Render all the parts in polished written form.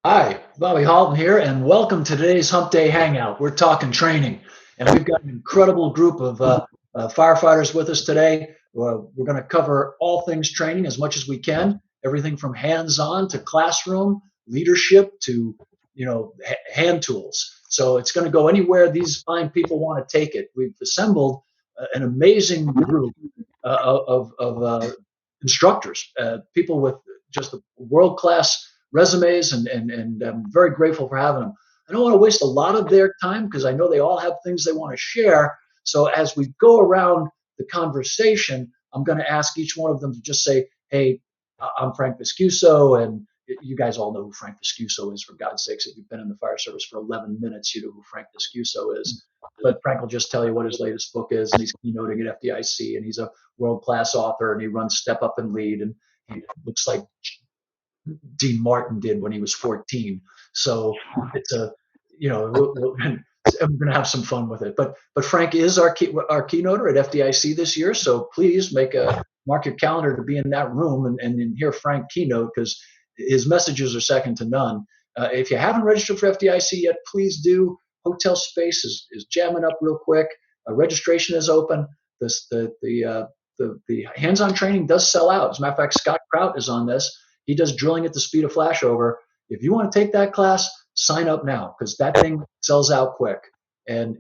Hi, Bobby Halton here, and welcome to today's Humpday Hangout. We're talking training, and we've got an incredible group of firefighters with us today. We're going to cover all things training as much as we can, everything from hands-on to classroom, leadership to hand tools. So it's going to go anywhere these fine people want to take it. We've assembled an amazing group of instructors, people with just world-class resumes, and I'm very grateful for having them. I don't want to waste a lot of their time because I know they all have things they want to share. So as we go around the conversation, I'm going to ask each one of them to just say, "Hey, I'm Frank Viscuso," and you guys all know who Frank Viscuso is, for God's sakes. If you've been in the fire service for 11 minutes, you know who Frank Viscuso is. But Frank will just tell you what his latest book is, and he's keynoting at FDIC, and he's a world-class author, and he runs Step Up and Lead, and he looks like Dean Martin did when he was 14. So it's a, I'm going to have some fun with it. But Frank is our keynoter at FDIC this year. So please mark your calendar to be in that room and hear Frank keynote, because his messages are second to none. If you haven't registered for FDIC yet, please do. Hotel space is jamming up real quick. Registration is open. This, the hands-on training does sell out. As a matter of fact, Scott Kraut is on this. He does drilling at the speed of flashover. If you want to take that class, sign up now, because that thing sells out quick. And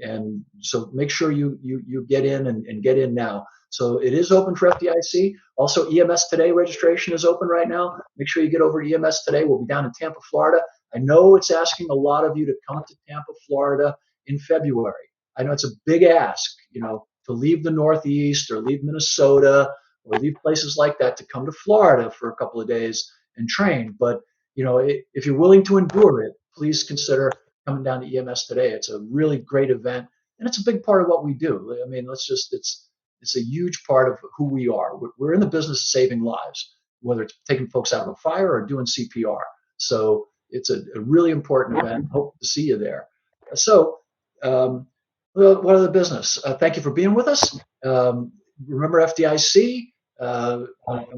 so make sure you get in and get in now. So it is open for FDIC. Also, EMS Today registration is open right now. Make sure you get over to EMS Today. We'll be down in Tampa, Florida. I know it's asking a lot of you to come to Tampa, Florida in February. I know it's a big ask, to leave the Northeast or leave Minnesota or leave places like that to come to Florida for a couple of days and train. But if you're willing to endure it, please consider coming down to EMS Today. It's a really great event, and it's a big part of what we do. I mean, it's a huge part of who we are. We're in the business of saving lives, whether it's taking folks out of a fire or doing CPR. So it's a really important event. Hope to see you there. So, what other business? Thank you for being with us. Remember FDIC. I'm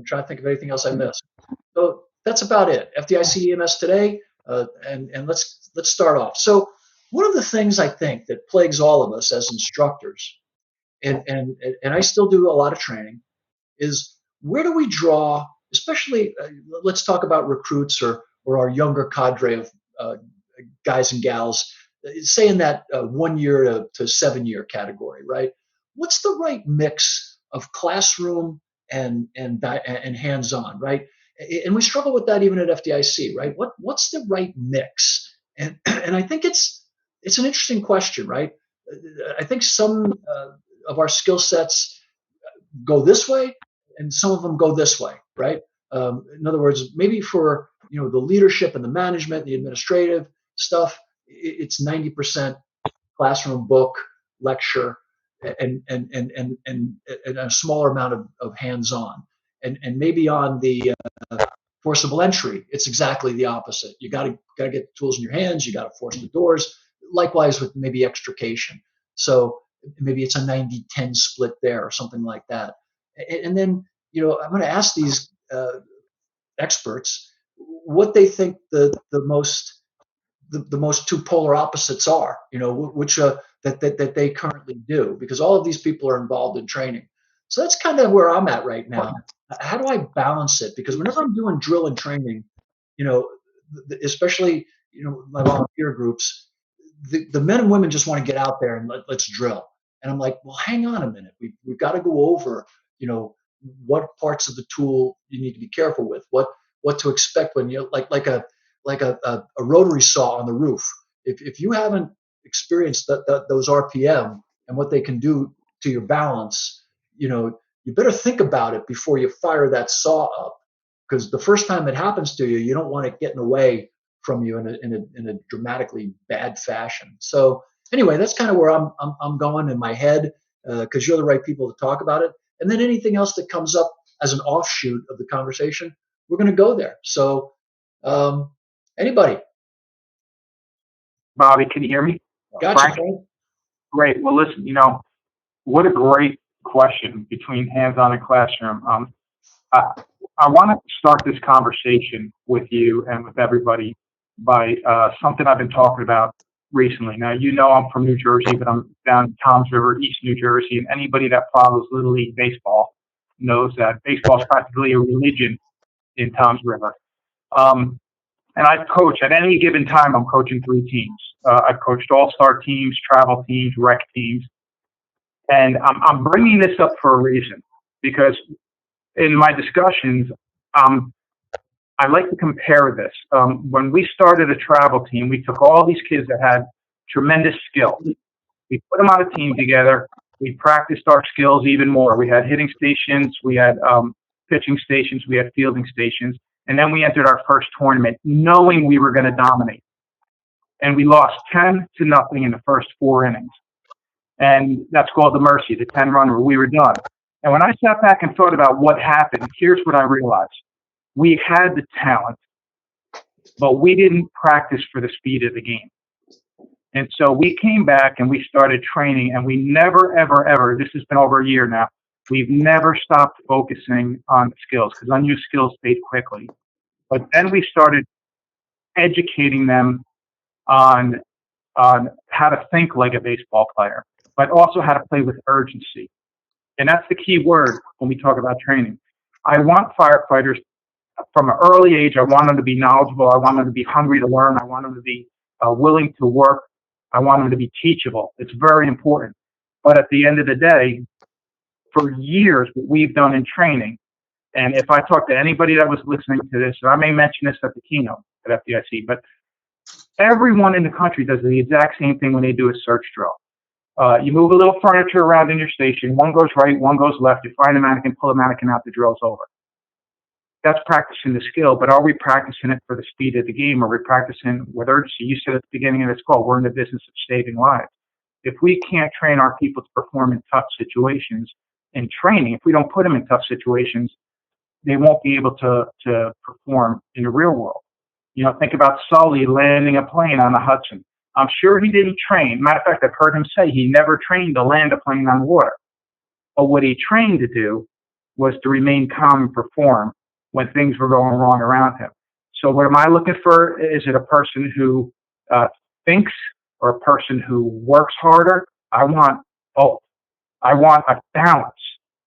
trying to think of anything else I missed. So that's about it. FDIC EMS Today, and let's start off. So one of the things I think that plagues all of us as instructors, and I still do a lot of training, is where do we draw, especially let's talk about recruits or our younger cadre of guys and gals, say in that 1 year to 7 year category, right? What's the right mix of classroom and hands-on, right? And we struggle with that even at FDIC, right? What's the right mix? And I think it's an interesting question, right? I think some of our skill sets go this way, and some of them go this way, right? In other words, maybe for the leadership and the management, the administrative stuff, it's 90% classroom, book, lecture, and a smaller amount of hands-on. And maybe on the forcible entry, it's exactly the opposite. You got to get tools in your hands. You got to force the doors. Likewise with maybe extrication. So maybe it's a 90-10 split there or something like that. And then I'm going to ask these experts what they think the most two polar opposites are, which that they currently do, because all of these people are involved in training. So that's kind of where I'm at right now. How do I balance it? Because whenever I'm doing drill and training, you know, especially my volunteer groups, the men and women just want to get out there and let's drill. And I'm like, well, hang on a minute. We've got to go over, what parts of the tool you need to be careful with, what to expect when you like a rotary saw on the roof. If you haven't experienced those RPM and what they can do to your balance, you better think about it before you fire that saw up, because the first time it happens to you, you don't want it getting away from you in a dramatically bad fashion. So anyway, that's kind of where I'm going in my head, because you're the right people to talk about it. And then anything else that comes up as an offshoot of the conversation, we're going to go there. So um, anybody? Bobby, can you hear me? Gotcha, Frank? Frank. Great. Well, listen, what a great question between hands-on and classroom. I, I want to start this conversation with you and with everybody by something I've been talking about recently. Now, you know, I'm from New Jersey, but I'm down in Toms River, East New Jersey, and anybody that follows Little League baseball knows that baseball is practically a religion in Toms River. Um, and I coach at any given time. I'm coaching three teams. I've coached all-star teams, travel teams, rec teams, and I'm bringing this up for a reason because in my discussions, um, I like to compare this. When we started a travel team, we took all these kids that had tremendous skill. We put them on a team together. We practiced our skills even more. We had hitting stations, we had pitching stations, we had fielding stations, and then we entered our first tournament knowing we were going to dominate. And we lost 10-0 in the first 4 innings. And that's called the mercy, the 10-run where we were done. And when I sat back and thought about what happened, here's what I realized. We had the talent, but we didn't practice for the speed of the game. And so we came back and we started training, and we never, ever, ever, this has been over a year now, we've never stopped focusing on skills because unused skills fade quickly. But then we started educating them on, on how to think like a baseball player, but also how to play with urgency. And that's the key word when we talk about training. I want firefighters from an early age. I want them to be knowledgeable. I want them to be hungry to learn. I want them to be willing to work. I want them to be teachable. It's very important. But at the end of the day, for years, what we've done in training, and if I talk to anybody that was listening to this, and I may mention this at the keynote at FDIC, but everyone in the country does the exact same thing when they do a search drill. You move a little furniture around in your station. One goes right, one goes left. You find a mannequin, pull a mannequin out, the drill's over. That's practicing the skill, but are we practicing it for the speed of the game? Are we practicing with urgency? You said at the beginning of this call, we're in the business of saving lives. If we can't train our people to perform in tough situations in training, if we don't put them in tough situations, they won't be able to perform in the real world. You know, think about Sully landing a plane on the Hudson. I'm sure he didn't train. Matter of fact, I've heard him say he never trained to land a plane on water. But what he trained to do was to remain calm and perform when things were going wrong around him. So what am I looking for? Is it a person who thinks or a person who works harder? I want both. I want a balance.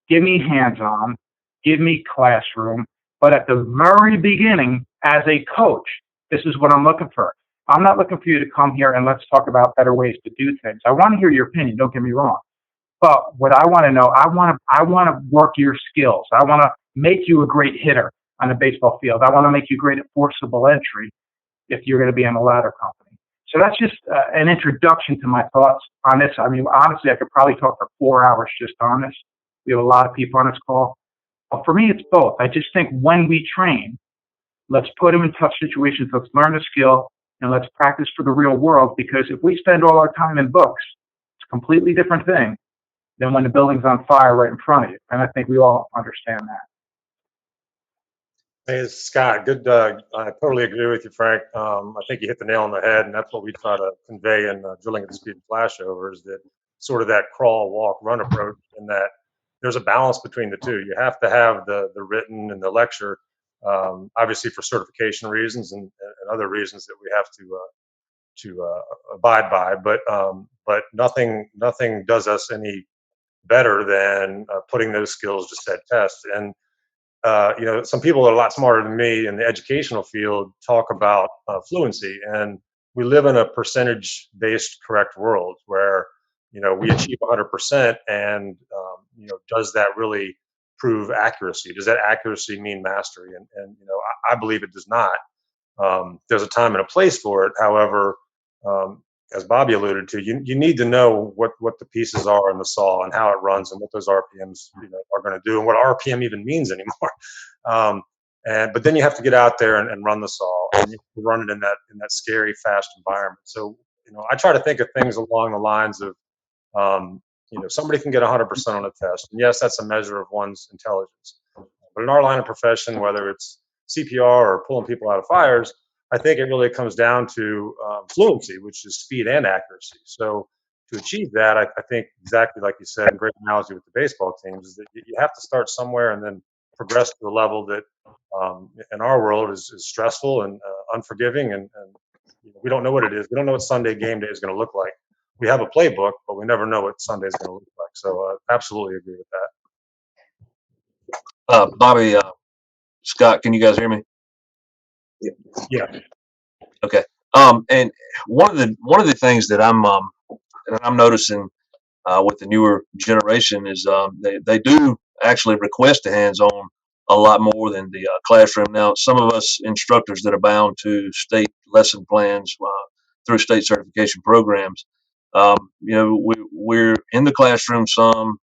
Give me hands-on, give me classroom, but at the very beginning, as a coach, this is what I'm looking for. I'm not looking for you to come here and let's talk about better ways to do things. I want to hear your opinion, don't get me wrong. But what I want to know, I want to work your skills. I want to make you a great hitter on the baseball field. I want to make you great at forcible entry if you're going to be in a ladder company. So that's just an introduction to my thoughts on this. I mean, honestly, I could probably talk for 4 hours just on this. We have a lot of people on this call. But for me, it's both. I just think when we train, let's put them in tough situations. Let's learn the skill and let's practice for the real world. Because if we spend all our time in books, it's a completely different thing than when the building's on fire right in front of you. And I think we all understand that. Hey, it's Scott. Good. I totally agree with you, Frank. I think you hit the nail on the head, and that's what we try to convey in drilling at the speed and flashovers. That sort of that crawl, walk, run approach, and that there's a balance between the two. You have to have the written and the lecture, obviously for certification reasons and other reasons that we have to abide by. But nothing does us any better than putting those skills to set test. And some people are a lot smarter than me in the educational field talk about fluency, and we live in a percentage-based correct world where we achieve 100%, and does that really prove accuracy? Does that accuracy mean mastery? And I believe it does not. There's a time and a place for it. However, as Bobby alluded to, you need to know what the pieces are in the saw and how it runs and what those RPMs are going to do and what RPM even means anymore. But then you have to get out there and run the saw, and you have to run it in that scary, fast environment. So I try to think of things along the lines of somebody can get 100% on a test, and yes, that's a measure of one's intelligence. But in our line of profession, whether it's CPR or pulling people out of fires, I think it really comes down to fluency, which is speed and accuracy. So to achieve that, I think exactly like you said, great analogy with the baseball teams, is that you have to start somewhere and then progressed to a level that in our world is stressful and unforgiving, and we don't know what it is. We don't know what Sunday game day is going to look like. We have a playbook, but we never know what Sunday is going to look like. So absolutely agree with that. Bobby, Scott, can you guys hear me? Yeah. Okay. And one of the things that I'm noticing with the newer generation is they do actually request a hands-on a lot more than the classroom. Now, some of us instructors that are bound to state lesson plans through state certification programs, we're in the classroom some,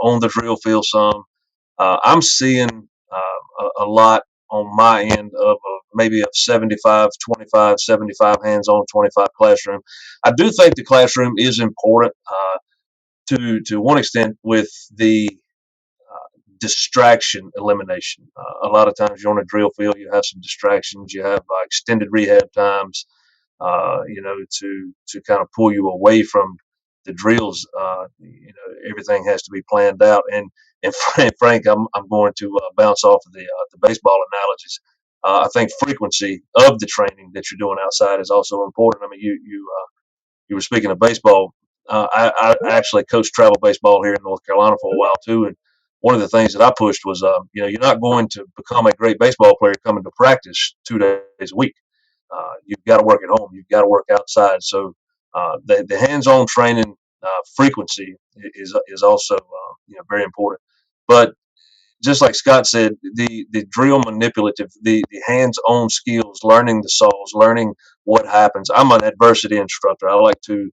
on the drill field some. I'm seeing a lot on my end of maybe a 75, 25, 75 hands-on, 25 classroom. I do think the classroom is important to one extent with the distraction elimination. A lot of times you're on a drill field, you have some distractions, you have extended rehab times, to kind of pull you away from the drills. Everything has to be planned out. And Frank, I'm going to bounce off of the baseball analogies. I think frequency of the training that you're doing outside is also important. I mean, you were speaking of baseball. I actually coached travel baseball here in North Carolina for a while too, and one of the things that I pushed was, you're not going to become a great baseball player coming to practice 2 days a week. You've got to work at home. You've got to work outside. So the hands-on training frequency is also very important. But just like Scott said, the drill manipulative, the hands-on skills, learning the saws, learning what happens. I'm an adversity instructor. I like to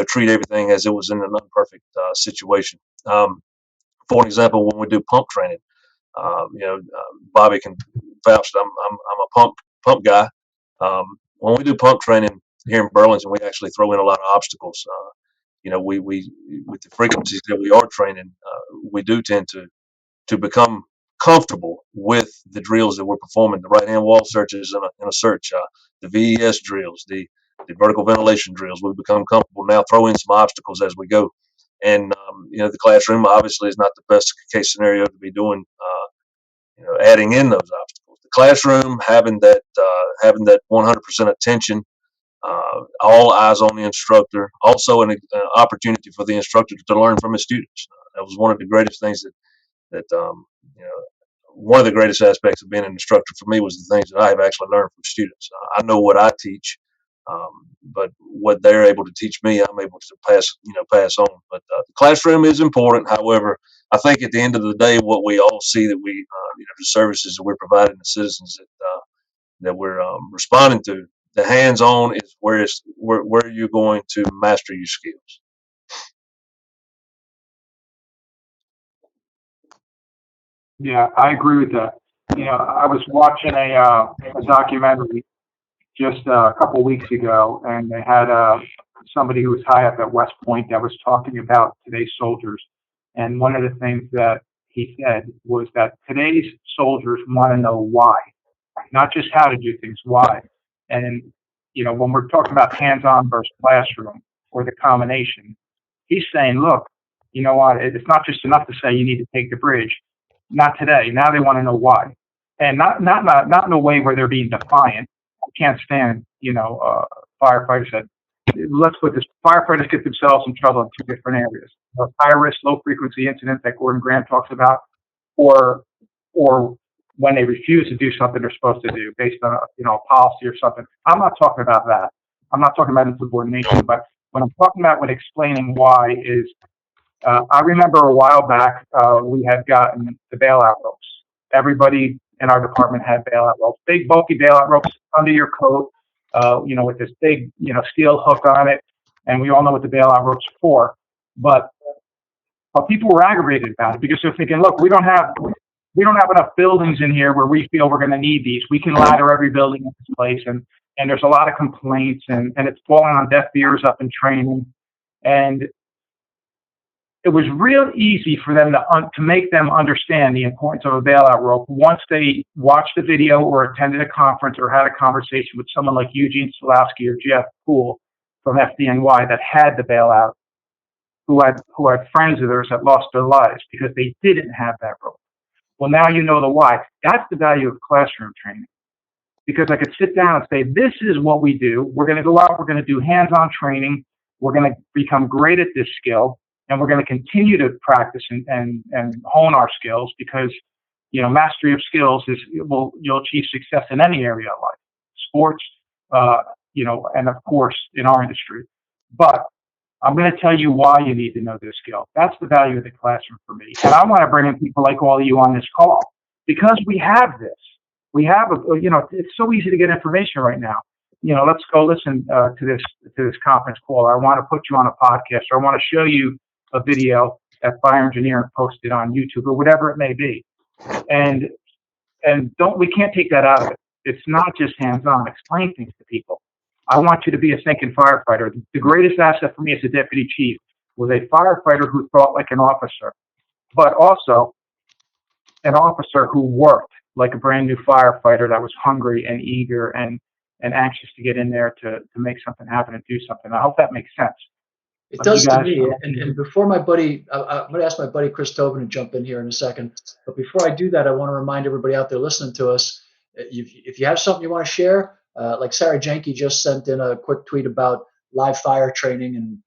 treat everything as it was in an unperfect situation. For an example, when we do pump training, Bobby can vouch that I'm a pump guy. When we do pump training here in Burlington, we actually throw in a lot of obstacles. We with the frequencies that we are training, we do tend to become comfortable with the drills that we're performing. The right hand wall searches in a search, the VES drills, the vertical ventilation drills. We become comfortable now. Throw in some obstacles as we go. And the classroom obviously is not the best case scenario to be doing, adding in those obstacles. The classroom having that 100% attention, all eyes on the instructor. Also, an opportunity for the instructor to learn from his students. That was one of the greatest things that one of the greatest aspects of being an instructor for me was the things that I have actually learned from students. I know what I teach, but what they're able to teach me, I'm able to pass on. But the classroom is important. However, I think at the end of the day, what we all see that we, the services that we're providing the citizens that we're responding to, the hands-on is where you're going to master your skills. Yeah, I agree with that. I was watching a documentary just a couple of weeks ago, and they had somebody who was high up at West Point that was talking about today's soldiers. And one of the things that he said was that today's soldiers want to know why, not just how to do things, why. And when we're talking about hands-on versus classroom or the combination, he's saying, look, you know what? It's not just enough to say you need to take the bridge. Not today. Now they want to know why, and not in a way where they're being defiant. I can't stand, firefighters that, let's put this, firefighters get themselves in trouble in two different areas. High risk, low frequency incidents that Gordon Graham talks about, or when they refuse to do something they're supposed to do based on a policy or something. I'm not talking about that. I'm not talking about insubordination, but when I'm talking about when explaining why is, I remember a while back, we had gotten the bailout ropes. Everybody in our department had bailout ropes, big bulky bailout ropes under your coat, with this big, steel hook on it. And we all know what the bailout ropes are for. But people were aggravated about it because they're thinking, look, we don't have enough buildings in here where we feel we're going to need these. We can ladder every building in this place. And there's a lot of complaints and it's falling on deaf ears up in training. And it was real easy for them to make them understand the importance of a bailout rope once they watched the video or attended a conference or had a conversation with someone like Eugene Solowski or Jeff Poole from FDNY that had the bailout, who had friends of theirs that lost their lives because they didn't have that rope. Well, now you know the why. That's the value of classroom training, because I could sit down and say, this is what we do. We're going to go out, we're going to do hands-on training. We're going to become great at this skill, and we're going to continue to practice and hone our skills, because, mastery of skills is, you'll achieve success in any area of life, sports, and of course in our industry. But I'm going to tell you why you need to know this skill. That's the value of the classroom for me. And I want to bring in people like all of you on this call, because we have this. We have, it's so easy to get information right now. Let's go listen to this conference call. I want to put you on a podcast, or I want to show you a video that fire engineering posted on YouTube, or whatever it may be. And we can't take that out of it. It's not just hands-on. Explain things to people. I want you to be a thinking firefighter. The greatest asset for me as a deputy chief was a firefighter who thought like an officer, but also an officer who worked like a brand new firefighter that was hungry and eager and anxious to get in there to make something happen and do something. I hope that makes sense. It does to me. And before I'm going to ask my buddy Chris Tobin to jump in here in a second. But before I do that, I want to remind everybody out there listening to us, if you have something you want to share, like Sarah Jenke just sent in a quick tweet about live fire training and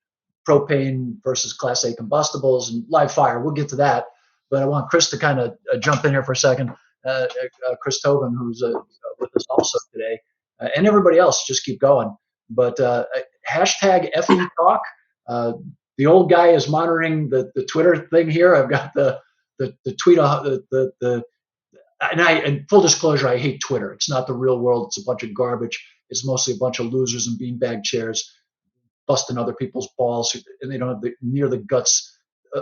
propane versus Class A combustibles and live fire. We'll get to that. But I want Chris to kind of jump in here for a second. Chris Tobin, who's with us also today, and everybody else, just keep going. But hashtag FE Talk. The old guy is monitoring the Twitter thing here. I've got the tweet, and full disclosure, I hate Twitter. It's not the real world. It's a bunch of garbage. It's mostly a bunch of losers in beanbag chairs busting other people's balls, and they don't have near the guts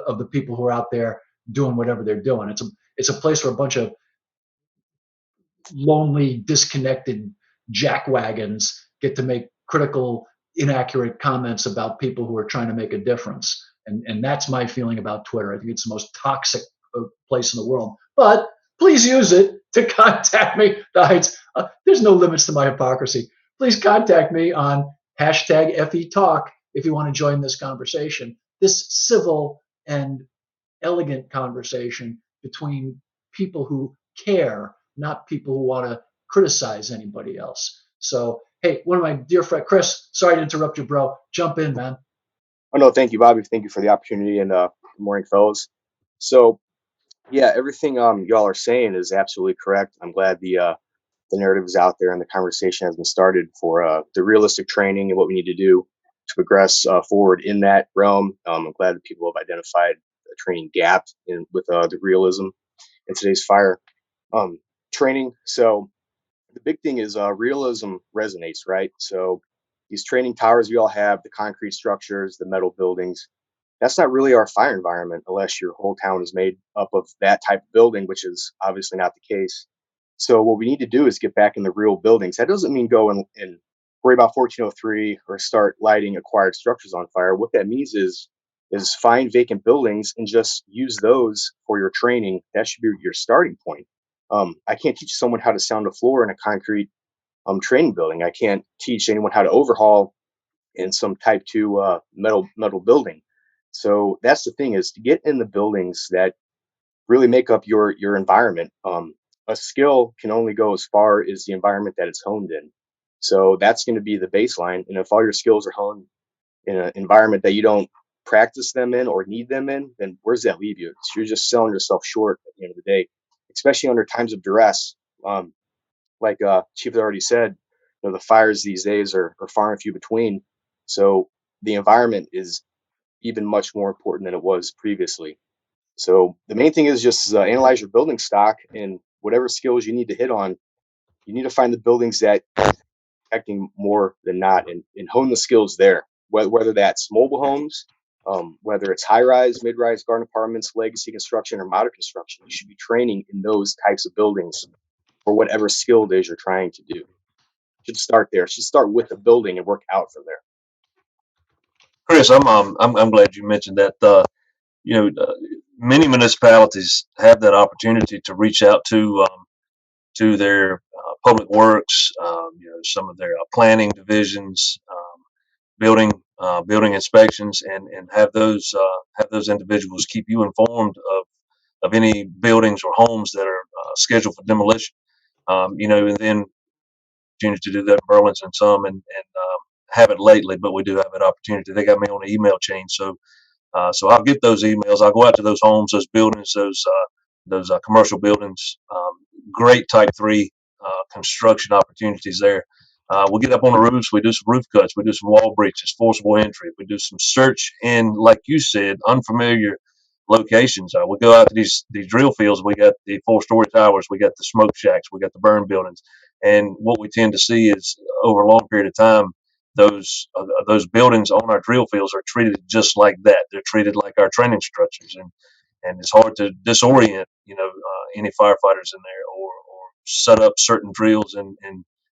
of the people who are out there doing whatever they're doing. It's a place where a bunch of lonely, disconnected jackwagons get to make critical, inaccurate comments about people who are trying to make a difference. And that's my feeling about Twitter. I think it's the most toxic place in the world. But please use it to contact me. There's no limits to my hypocrisy. Please contact me on hashtag FE Talk if you want to join this conversation, this civil and elegant conversation between people who care, not people who want to criticize anybody else. So, hey, one of my dear friend, Chris, sorry to interrupt you, bro. Jump in, man. Oh, no, thank you, Bobby. Thank you for the opportunity, and good morning, fellas. So, yeah, everything y'all are saying is absolutely correct. I'm glad the narrative is out there and the conversation has been started for the realistic training and what we need to do to progress forward in that realm. I'm glad that people have identified a training gap with the realism in today's fire training. So the big thing is realism resonates, right? So these training towers we all have, the concrete structures, the metal buildings, that's not really our fire environment unless your whole town is made up of that type of building, which is obviously not the case. So what we need to do is get back in the real buildings. That doesn't mean go and worry about 1403 or start lighting acquired structures on fire. What that means is find vacant buildings and just use those for your training. That should be your starting point. I can't teach someone how to sound a floor in a concrete training building. I can't teach anyone how to overhaul in some type 2 metal building. So that's the thing, is to get in the buildings that really make up your environment. A skill can only go as far as the environment that it's honed in. So that's going to be the baseline. And if all your skills are honed in an environment that you don't practice them in or need them in, then where does that leave you? So you're just selling yourself short at the end of the day, especially under times of duress. Like Chief has already said, the fires these days are far and few between. So the environment is even much more important than it was previously. So the main thing is just analyze your building stock, and whatever skills you need to hit on, you need to find the buildings that are protecting more than not, and hone the skills there. Whether that's mobile homes, whether it's high-rise, mid-rise garden apartments, legacy construction, or modern construction, you should be training in those types of buildings for whatever skill it is you're trying to do. Should start there. Should start with the building and work out from there. Chris, I'm glad you mentioned that. Many municipalities have that opportunity to reach out to their public works, some of their planning divisions, building inspections, and have those individuals keep you informed of any buildings or homes that are scheduled for demolition. And then continue to do that in Burlington some and haven't lately, but we do have that opportunity. They got me on the email chain, so I'll get those emails. I'll go out to those homes, those buildings, those commercial buildings. Great Type 3 construction opportunities there. We get up on the roofs. We do some roof cuts. We do some wall breaches, forcible entry. We do some search in, like you said, unfamiliar locations. We go out to these drill fields. We got the 4-story towers. We got the smoke shacks. We got the burn buildings. And what we tend to see is over a long period of time, those buildings on our drill fields are treated just like that. They're treated like our training structures, and it's hard to disorient any firefighters in there or set up certain drills in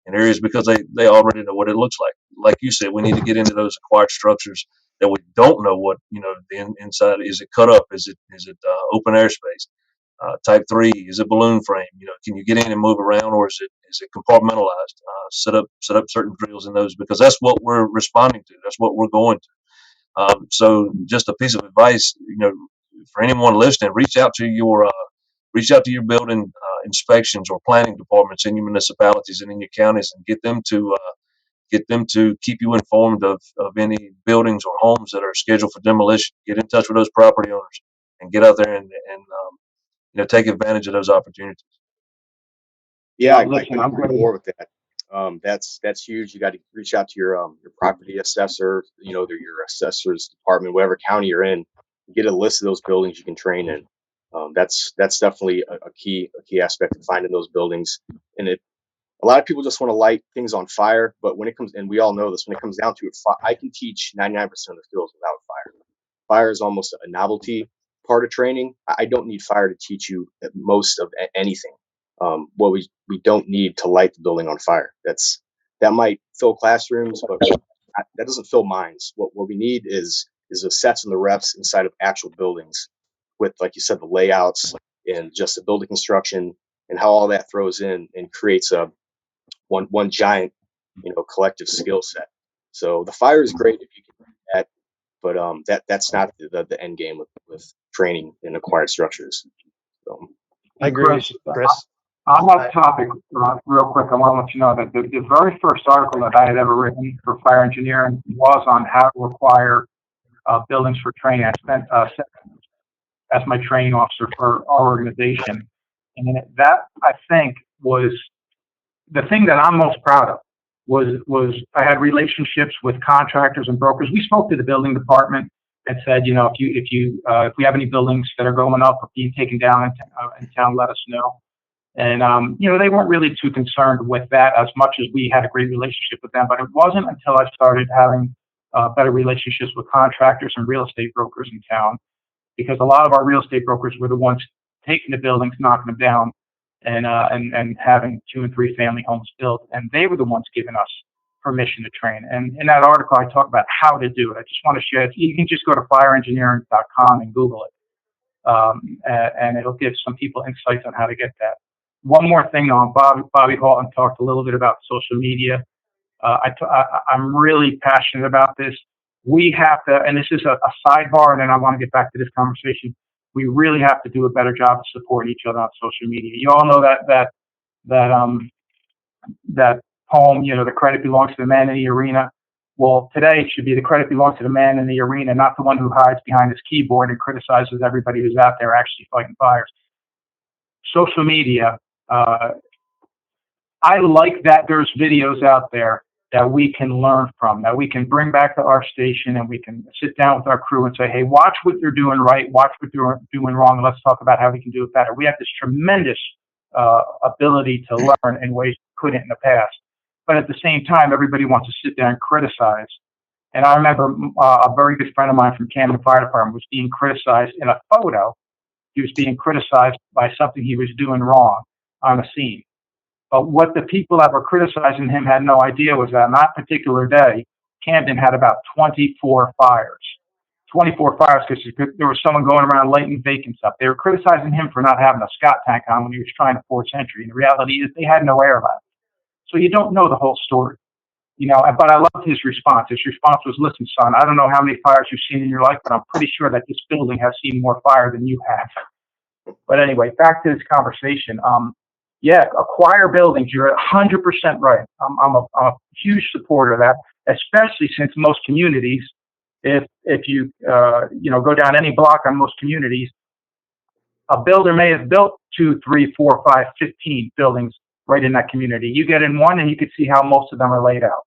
areas because they already know what it looks like. Like you said, we need to get into those acquired structures that we don't know what the inside is. It cut up? Is it open airspace? Type 3, is it balloon frame? Can you get in and move around, or is it compartmentalized? Set up certain drills in those because that's what we're responding to. That's what we're going to. So just a piece of advice, for anyone listening, reach out to your building inspections or planning departments in your municipalities and in your counties, and get them to keep you informed of any buildings or homes that are scheduled for demolition. Get in touch with those property owners and get out there and take advantage of those opportunities. Yeah, I Listen, couldn't I'm agree ready. more with that. That's huge. You got to reach out to your property assessor, your assessor's department, whatever county you're in. Get a list of those buildings you can train in. That's definitely a key aspect of finding those buildings. And a lot of people just want to light things on fire, but when it comes, and we all know this, when it comes down to it, I can teach 99% of the skills without fire. Fire is almost a novelty part of training. I don't need fire to teach you most of anything. What we don't need to light the building on fire. That might fill classrooms, but that doesn't fill minds. What we need is the sets and the reps inside of actual buildings with, like you said, the layouts and just the building construction and how all that throws in and creates a one giant, collective skill set. So the fire is great if you can do that, but that's not the end game with training in acquired structures. So. I agree with you, Chris. On that topic, real quick, I want to let you know that the very first article that I had ever written for fire engineering was on how to acquire buildings for training. I spent as my training officer for our organization, and that, I think, was the thing that I'm most proud of. Was I had relationships with contractors and brokers. We spoke to the building department and said, if we have any buildings that are going up or being taken down in town, let us know. And, they weren't really too concerned with that as much as we had a great relationship with them. But it wasn't until I started having better relationships with contractors and real estate brokers in town, because a lot of our real estate brokers were the ones taking the buildings, knocking them down, and having 2 and 3 family homes built. And they were the ones giving us permission to train. And in that article, I talk about how to do it. I just want to share it. You can just go to fireengineering.com and Google it. And it'll give some people insights on how to get that. One more thing on Bobby Halton talked a little bit about social media. I'm really passionate about this. We have to, and this is a sidebar, and then I want to get back to this conversation. We really have to do a better job of supporting each other on social media. You all know that poem, the credit belongs to the man in the arena. Well, today it should be the credit belongs to the man in the arena, not the one who hides behind his keyboard and criticizes everybody who's out there actually fighting fires. Social media, I like that there's videos out there that we can learn from, that we can bring back to our station, and we can sit down with our crew and say, hey, watch what they're doing right, watch what they're doing wrong, and let's talk about how we can do it better. We have this tremendous ability to learn in ways we couldn't in the past. But at the same time, everybody wants to sit there and criticize. And I remember a very good friend of mine from Camden Fire Department was being criticized in a photo. He was being criticized by something he was doing wrong on a scene. But what the people that were criticizing him had no idea was that on that particular day, Camden had about 24 fires. 24 fires because there was someone going around lighting vacant stuff. They were criticizing him for not having a Scott tank on when he was trying to force entry. And the reality is they had no air left. So you don't know the whole story. But I loved his response. His response was, listen, son, I don't know how many fires you've seen in your life, but I'm pretty sure that this building has seen more fire than you have. But anyway, back to this conversation. Yeah, acquire buildings. You're 100% right. I'm a huge supporter of that, especially since most communities, if you go down any block on most communities, a builder may have built 2, 3, 4, 5, 15 buildings right in that community. You get in one and you can see how most of them are laid out.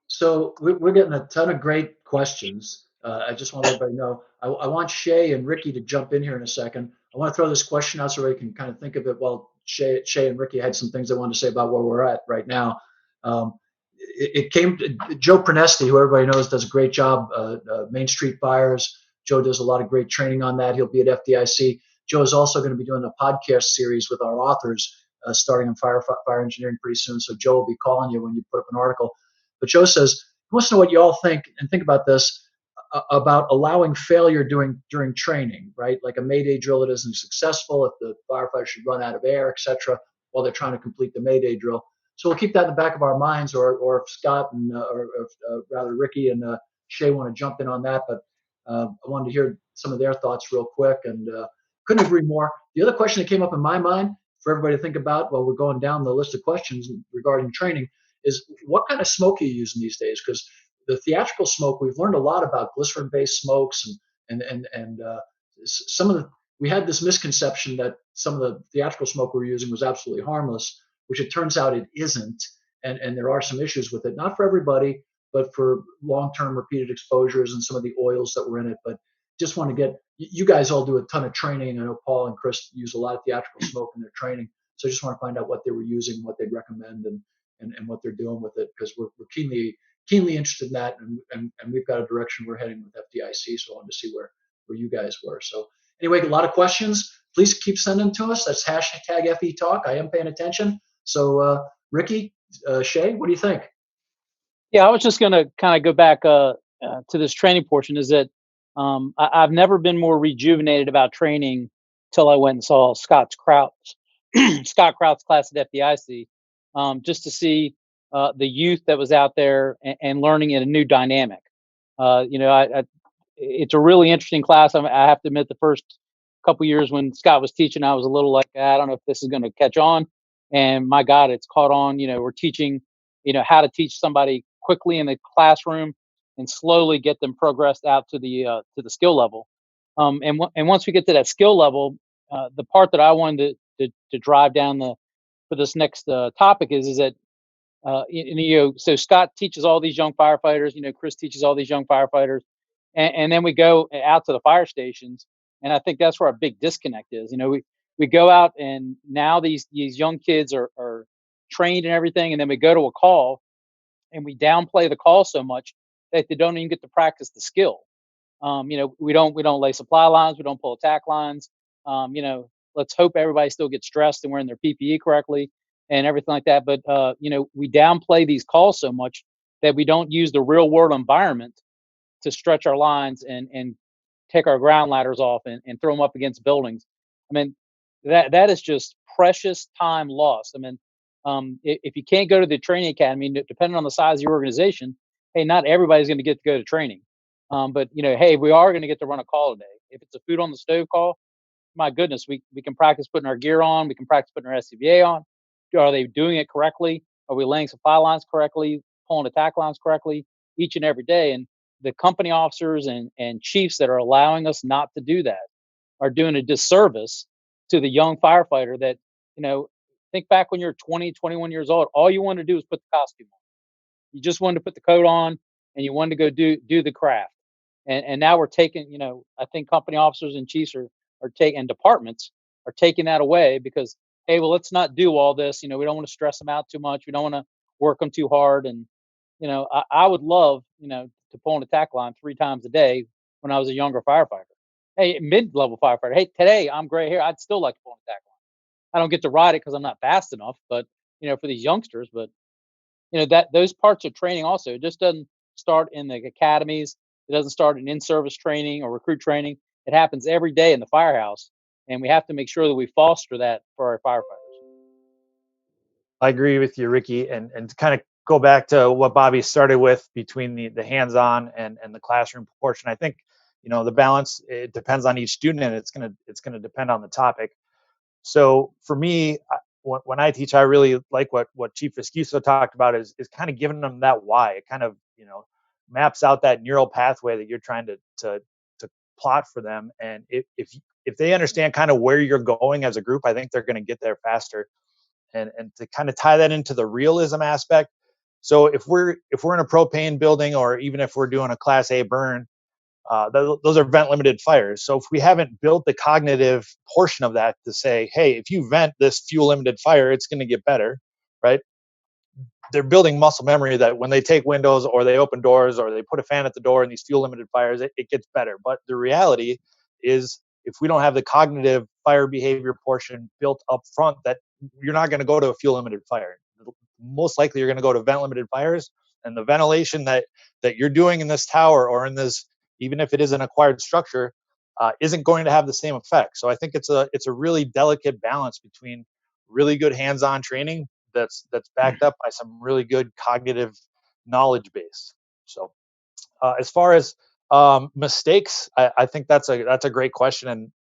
So we're getting a ton of great questions. I just want to let everybody know. I want Shay and Ricky to jump in here in a second. I want to throw this question out so we can kind of think of it while Shay and Ricky had some things they wanted to say about where we're at right now. It came to Joe Pernesti, who everybody knows does a great job, Main Street Fires. Joe does a lot of great training on that. He'll be at FDIC. Joe is also going to be doing a podcast series with our authors starting on fire engineering pretty soon. So Joe will be calling you when you put up an article. But Joe says he wants to know what you all think, and think about this, about allowing failure during training, right? Like a Mayday drill that isn't successful, if the firefighter should run out of air, etc., while they're trying to complete the Mayday drill. So we'll keep that in the back of our minds, or if Scott and or rather Ricky and Shay want to jump in on that. But I wanted to hear some of their thoughts real quick, and couldn't agree more. The other question that came up in my mind for everybody to think about while we're going down the list of questions regarding training is what kind of smoke are you using these days? Because the theatrical smoke, we've learned a lot about glycerin-based smokes, and some of the, we had this misconception that some of the theatrical smoke we were using was absolutely harmless, which it turns out it isn't, and there are some issues with it. Not for everybody, but for long-term repeated exposures and some of the oils that were in it. But just want to get, you guys all do a ton of training. I know Paul and Chris use a lot of theatrical smoke in their training, so I just want to find out what they were using, what they'd recommend, and what they're doing with it, because we're keenly interested in that, and we've got a direction we're heading with FDIC. So I wanted to see where you guys were. So anyway, a lot of questions. Please keep sending them to us. That's hashtag FE Talk. I am paying attention. So Ricky, Shay, what do you think? Yeah, I was just going to kind of go back to this training portion. Is that I've never been more rejuvenated about training till I went and saw Scott Kraut's class at FDIC, just to see the youth that was out there and learning in a new dynamic. It's a really interesting class. I have to admit, the first couple years when Scott was teaching, I was a little like, I don't know if this is going to catch on. And my God, it's caught on. We're teaching, how to teach somebody quickly in the classroom and slowly get them progressed out to the skill level. And once we get to that skill level, the part that I wanted to drive down for this next topic is that so Scott teaches all these young firefighters, Chris teaches all these young firefighters, and then we go out to the fire stations, and I think that's where our big disconnect is. We go out, and now these young kids are trained and everything, and then we go to a call, and we downplay the call so much that they don't even get to practice the skill. We don't lay supply lines, we don't pull attack lines. Let's hope everybody still gets dressed and wearing their PPE correctly and everything like that. But we downplay these calls so much that we don't use the real world environment to stretch our lines and take our ground ladders off and throw them up against buildings. I mean, that is just precious time lost. I mean, if you can't go to the training academy, depending on the size of your organization, hey, not everybody's going to get to go to training. But hey, we are going to get to run a call today. If it's a food on the stove call, my goodness, we can practice putting our gear on. We can practice putting our SCBA on. Are they doing it correctly? Are we laying supply lines correctly, pulling attack lines correctly each and every day? And the company officers and chiefs that are allowing us not to do that are doing a disservice to the young firefighter that, think back when you're 20, 21 years old, all you wanted to do was put the costume on. You just wanted to put the coat on and you wanted to go do the craft. And now we're taking, I think company officers and chiefs are taking, and departments are taking that away because, hey, well, let's not do all this. We don't want to stress them out too much. We don't want to work them too hard. And, I would love, to pull an attack line 3 times a day when I was a younger firefighter. Hey, mid-level firefighter. Hey, today I'm gray hair. I'd still like to pull an attack line. I don't get to ride it because I'm not fast enough, but, for these youngsters, but that those parts of training also, it just doesn't start in the academies. It doesn't start in in-service training or recruit training. It happens every day in the firehouse, and we have to make sure that we foster that for our firefighters. I agree with you, Ricky, and to kind of go back to what Bobby started with between the hands-on and the classroom portion. I think the balance, it depends on each student, and it's gonna depend on the topic. So for me, when I teach, I really like what Chief Esquizo talked about is kind of giving them that why. It kind of maps out that neural pathway that you're trying to plot for them. And if they understand kind of where you're going as a group, I think they're going to get there faster. And to kind of tie that into the realism aspect. So if we're in a propane building, or even if we're doing a Class A burn, those are vent limited fires. So if we haven't built the cognitive portion of that to say, hey, if you vent this fuel limited fire, it's going to get better, right? They're building muscle memory that when they take windows or they open doors or they put a fan at the door in these fuel limited fires, it gets better. But the reality is, if we don't have the cognitive fire behavior portion built up front, that you're not going to go to a fuel limited fire. Most likely you're going to go to vent limited fires, and the ventilation that you're doing in this tower or in this, even if it is an acquired structure, isn't going to have the same effect. So I think it's a really delicate balance between really good hands-on training that's backed up by some really good cognitive knowledge base. So as far as mistakes, I think that's a great question. And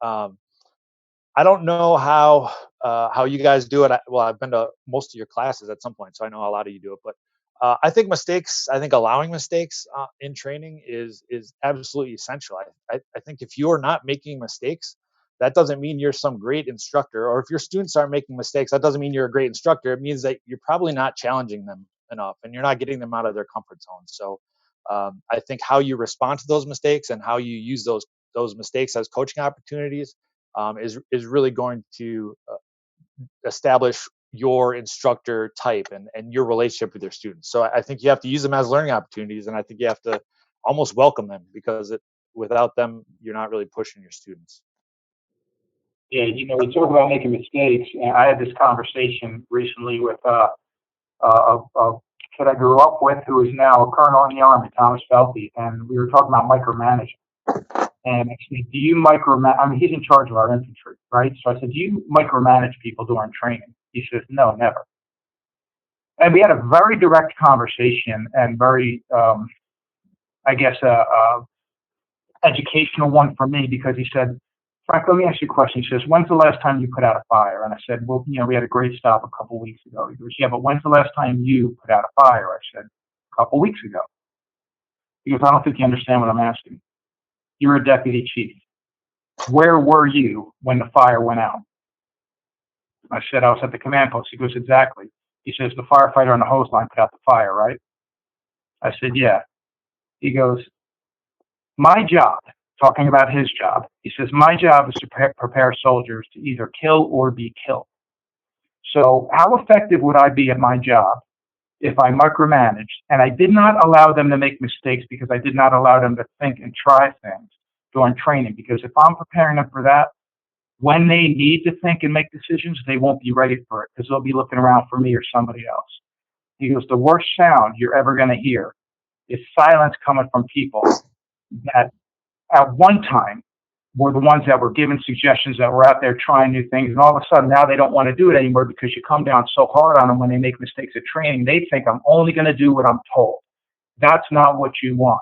I don't know how you guys do it. Well, I've been to most of your classes at some point, so I know a lot of you do it. But I think allowing mistakes in training is absolutely essential. I think if you're not making mistakes, that doesn't mean you're some great instructor. Or if your students aren't making mistakes, that doesn't mean you're a great instructor. It means that you're probably not challenging them enough, and you're not getting them out of their comfort zone. So I think how you respond to those mistakes and how you use those mistakes as coaching opportunities is really going to establish your instructor type and your relationship with your students. So I think you have to use them as learning opportunities, and I think you have to almost welcome them, because without them, you're not really pushing your students. Yeah, we talk about making mistakes, and I had this conversation recently with a kid I grew up with who is now a colonel in the Army, Thomas Felty, and we were talking about micromanagement. And I said, do you micromanage? I mean, he's in charge of our infantry, right? So I said, do you micromanage people during training? He says, no, never. And we had a very direct conversation and very, I guess, educational one for me, because he said, Frank, let me ask you a question. He says, when's the last time you put out a fire? And I said, well, we had a great stop a couple weeks ago. He goes, yeah, but when's the last time you put out a fire? I said, a couple weeks ago. He goes, I don't think you understand what I'm asking. You're a deputy chief. Where were you when the fire went out? I said, I was at the command post. He goes, exactly. He says, the firefighter on the hose line put out the fire, right? I said, yeah. He goes, my job, talking about his job, he says, my job is to prepare soldiers to either kill or be killed. So how effective would I be at my job if I micromanaged and I did not allow them to make mistakes, because I did not allow them to think and try things during training? Because if I'm preparing them for that, when they need to think and make decisions, they won't be ready for it, because they'll be looking around for me or somebody else. He goes, the worst sound you're ever going to hear is silence coming from people that at one time were the ones that were giving suggestions, that were out there trying new things, and all of a sudden now they don't want to do it anymore because you come down so hard on them when they make mistakes at training. They think, I'm only going to do what I'm told. That's not what you want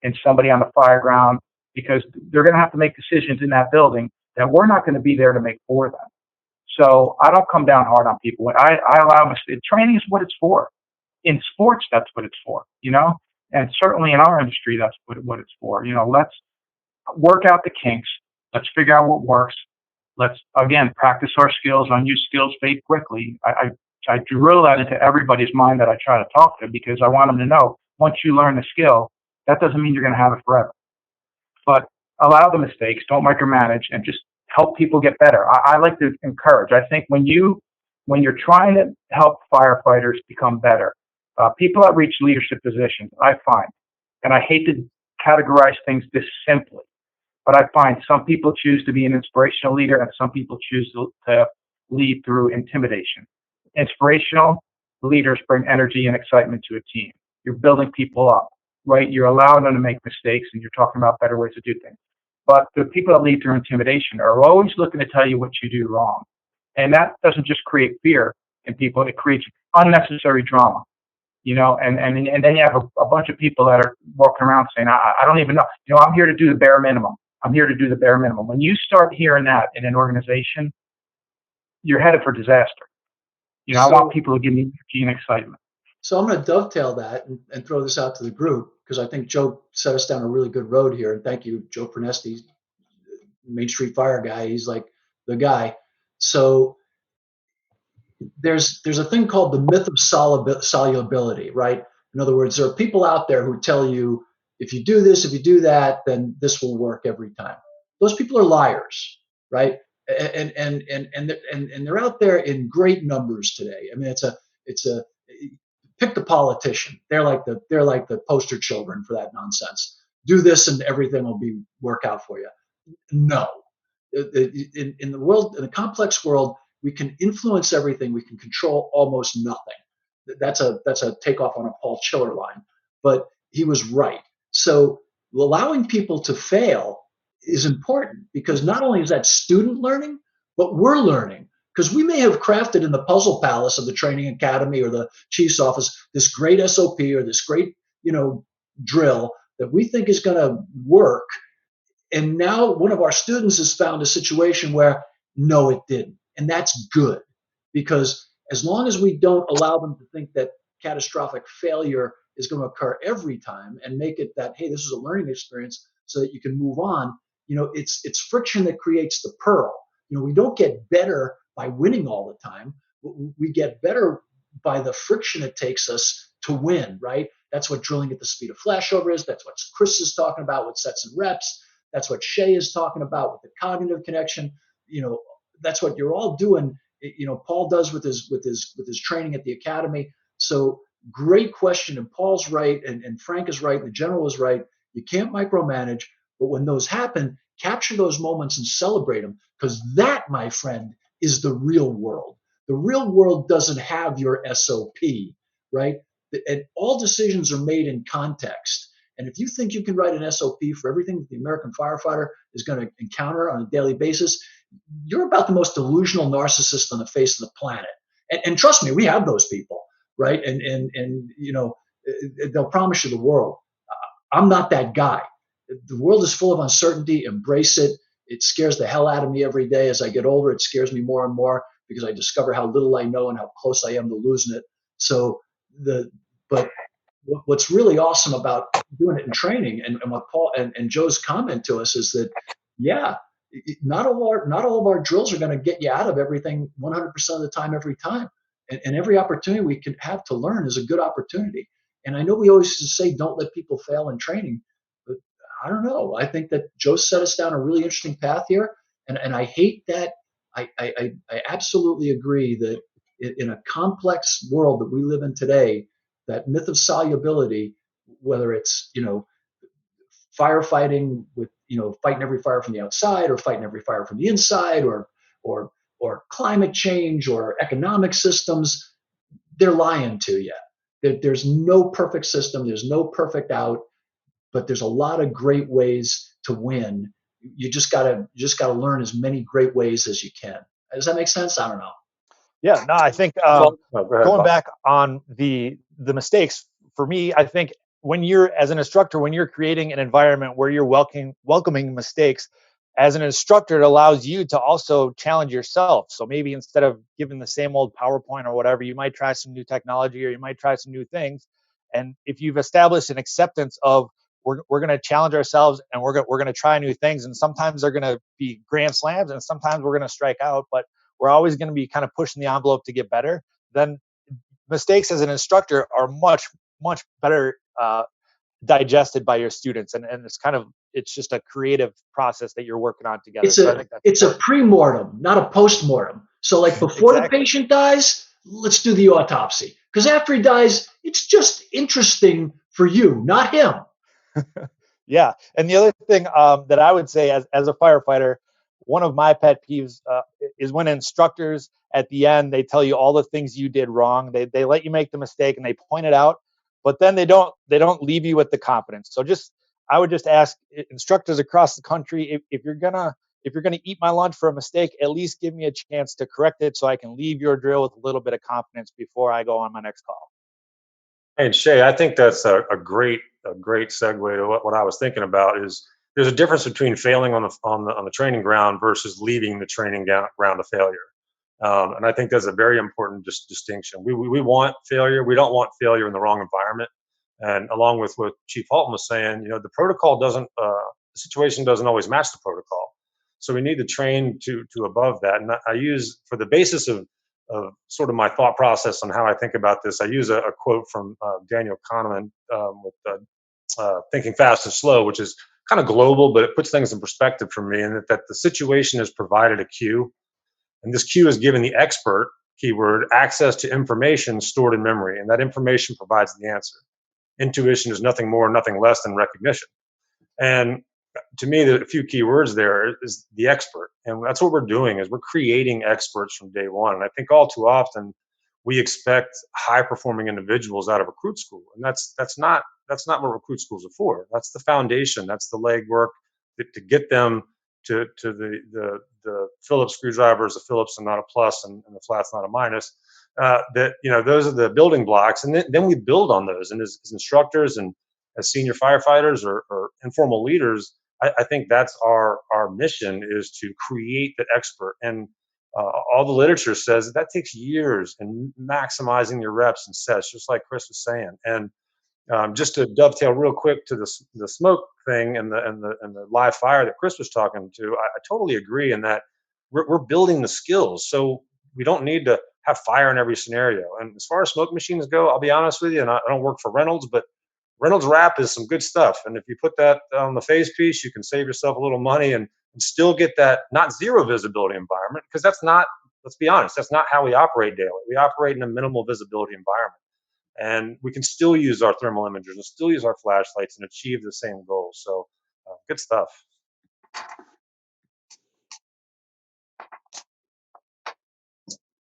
in somebody on the fire ground, because they're going to have to make decisions in that building that we're not going to be there to make for them. So I don't come down hard on people. I allow mistakes. Training is what it's for. In sports, that's what it's for, and certainly in our industry, that's what it's for. Let's work out the kinks. Let's figure out what works. Let's, again, practice our skills, unused skills fade quickly. I drill that into everybody's mind that I try to talk to, because I want them to know, once you learn the skill, that doesn't mean you're going to have it forever. But allow the mistakes, don't micromanage, and just help people get better. I like to encourage. I think when you're trying to help firefighters become better, people that reach leadership positions, I find, and I hate to categorize things this simply, but I find some people choose to be an inspirational leader and some people choose to lead through intimidation. Inspirational leaders bring energy and excitement to a team. You're building people up, right? You're allowing them to make mistakes, and you're talking about better ways to do things. But the people that lead through intimidation are always looking to tell you what you do wrong. And that doesn't just create fear in people, it creates unnecessary drama. And then you have a bunch of people that are walking around saying, I don't even know. I'm here to do the bare minimum. I'm here to do the bare minimum. When you start hearing that in an organization, you're headed for disaster. I want people to give me energy and excitement. So I'm going to dovetail that and throw this out to the group, because I think Joe set us down a really good road here. And thank you, Joe Pernesti, Main Street Fire guy. He's like the guy. So there's a thing called the myth of solubility, right? In other words, there are people out there who tell you, if you do this, if you do that, then this will work every time. Those people are liars, right? And they're out there in great numbers today. I mean, it's a pick the politician. They're like the poster children for that nonsense. Do this and everything will work out for you. No, in the world, in a complex world, we can influence everything. We can control almost nothing. That's a takeoff on a Paul Chiller line, but he was right. So allowing people to fail is important, because not only is that student learning, but we're learning, because we may have crafted in the puzzle palace of the training academy or the chief's office this great SOP or this great drill that we think is going to work, and now one of our students has found a situation where no, it didn't. And that's good, because as long as we don't allow them to think that catastrophic failure is going to occur every time, and make it that, hey, this is a learning experience so that you can move on, it's friction that creates the pearl. We don't get better by winning all the time. We get better by the friction it takes us to win, right? That's what drilling at the speed of flashover is. That's what Chris is talking about with sets and reps. That's what Shay is talking about with the cognitive connection. That's what you're all doing. Paul does with his training at the academy. So great question. And Paul's right, and Frank is right, and the general is right. You can't micromanage, but when those happen, capture those moments and celebrate them, because that, my friend, is the real world. The real world doesn't have your SOP, right? And all decisions are made in context. And if you think you can write an SOP for everything that the American firefighter is going to encounter on a daily basis, you're about the most delusional narcissist on the face of the planet. And trust me, we have those people, right? And they'll promise you the world. I'm not that guy. The world is full of uncertainty. Embrace it. It scares the hell out of me every day. As I get older, it scares me more and more, because I discover how little I know and how close I am to losing it. So but what's really awesome about doing it in training, and what Paul and Joe's comment to us is that, yeah, not all of our drills are going to get you out of everything 100% of the time, every time. And every opportunity we can have to learn is a good opportunity. And I know we always say don't let people fail in training, but I don't know. I think that Joe set us down a really interesting path here, and I hate that. I absolutely agree that in a complex world that we live in today, that myth of solubility, whether it's firefighting with fighting every fire from the outside, or fighting every fire from the inside, or climate change, or economic systems, they're lying to you. There's no perfect system, there's no perfect out, but there's a lot of great ways to win. You just gotta learn as many great ways as you can. Does that make sense? I don't know. Yeah, no, I think Go ahead, going Bob. back on the mistakes, for me, I think when you're, as an instructor, when you're creating an environment where you're welcoming mistakes, as an instructor, it allows you to also challenge yourself. So maybe instead of giving the same old PowerPoint or whatever, you might try some new technology, or you might try some new things. And if you've established an acceptance of, we're going to challenge ourselves, and we're going to try new things, and sometimes they're going to be grand slams, and sometimes we're going to strike out, but we're always going to be kind of pushing the envelope to get better, then mistakes as an instructor are much, much better digested by your students. And it's just a creative process that you're working on together. I think it's a pre-mortem, not a post-mortem. So like before exactly. The patient dies, let's do the autopsy. Because after he dies, it's just interesting for you, not him. Yeah. And the other thing that I would say as a firefighter, one of my pet peeves is when instructors at the end, they tell you all the things you did wrong. They let you make the mistake and they point it out, but then they don't leave you with the confidence. So I would just ask instructors across the country, if you're gonna eat my lunch for a mistake, at least give me a chance to correct it, so I can leave your drill with a little bit of confidence before I go on my next call. Hey, Shay, I think that's a great segue to what I was thinking about is there's a difference between failing on the training ground versus leaving the training ground of failure. And I think that's a very important distinction. We want failure. We don't want failure in the wrong environment. And along with what Chief Halton was saying, the protocol the situation doesn't always match the protocol. So we need to train to above that. And I use for the basis of sort of my thought process on how I think about this. I use a quote from Daniel Kahneman with Thinking Fast and Slow, which is kind of global, but it puts things in perspective for me. And that the situation has provided a cue, and this cue is given the expert keyword access to information stored in memory, and that information provides the answer. Intuition is nothing more, nothing less than recognition. And to me, the few key words there is the expert, and that's what we're doing is we're creating experts from day one. And I think all too often we expect high performing individuals out of recruit school, and that's not what recruit schools are for. That's the foundation. That's the legwork to get them to the Phillips screwdriver is a Phillips and not a plus, and the flat's not a minus. That those are the building blocks, and then we build on those. And as instructors and as senior firefighters or informal leaders, I think that's our mission is to create the expert. And all the literature says that takes years and maximizing your reps and sets, just like Chris was saying. And just to dovetail real quick to the smoke thing and the live fire that Chris was talking to, I totally agree in that we're building the skills. So we don't need to have fire in every scenario. And as far as smoke machines go, I'll be honest with you, and I don't work for Reynolds, but Reynolds Wrap is some good stuff. And if you put that on the face piece, you can save yourself a little money and still get that not zero visibility environment, because that's not, let's be honest, that's not how we operate daily. We operate in a minimal visibility environment. And we can still use our thermal imagers and still use our flashlights and achieve the same goals. So good stuff.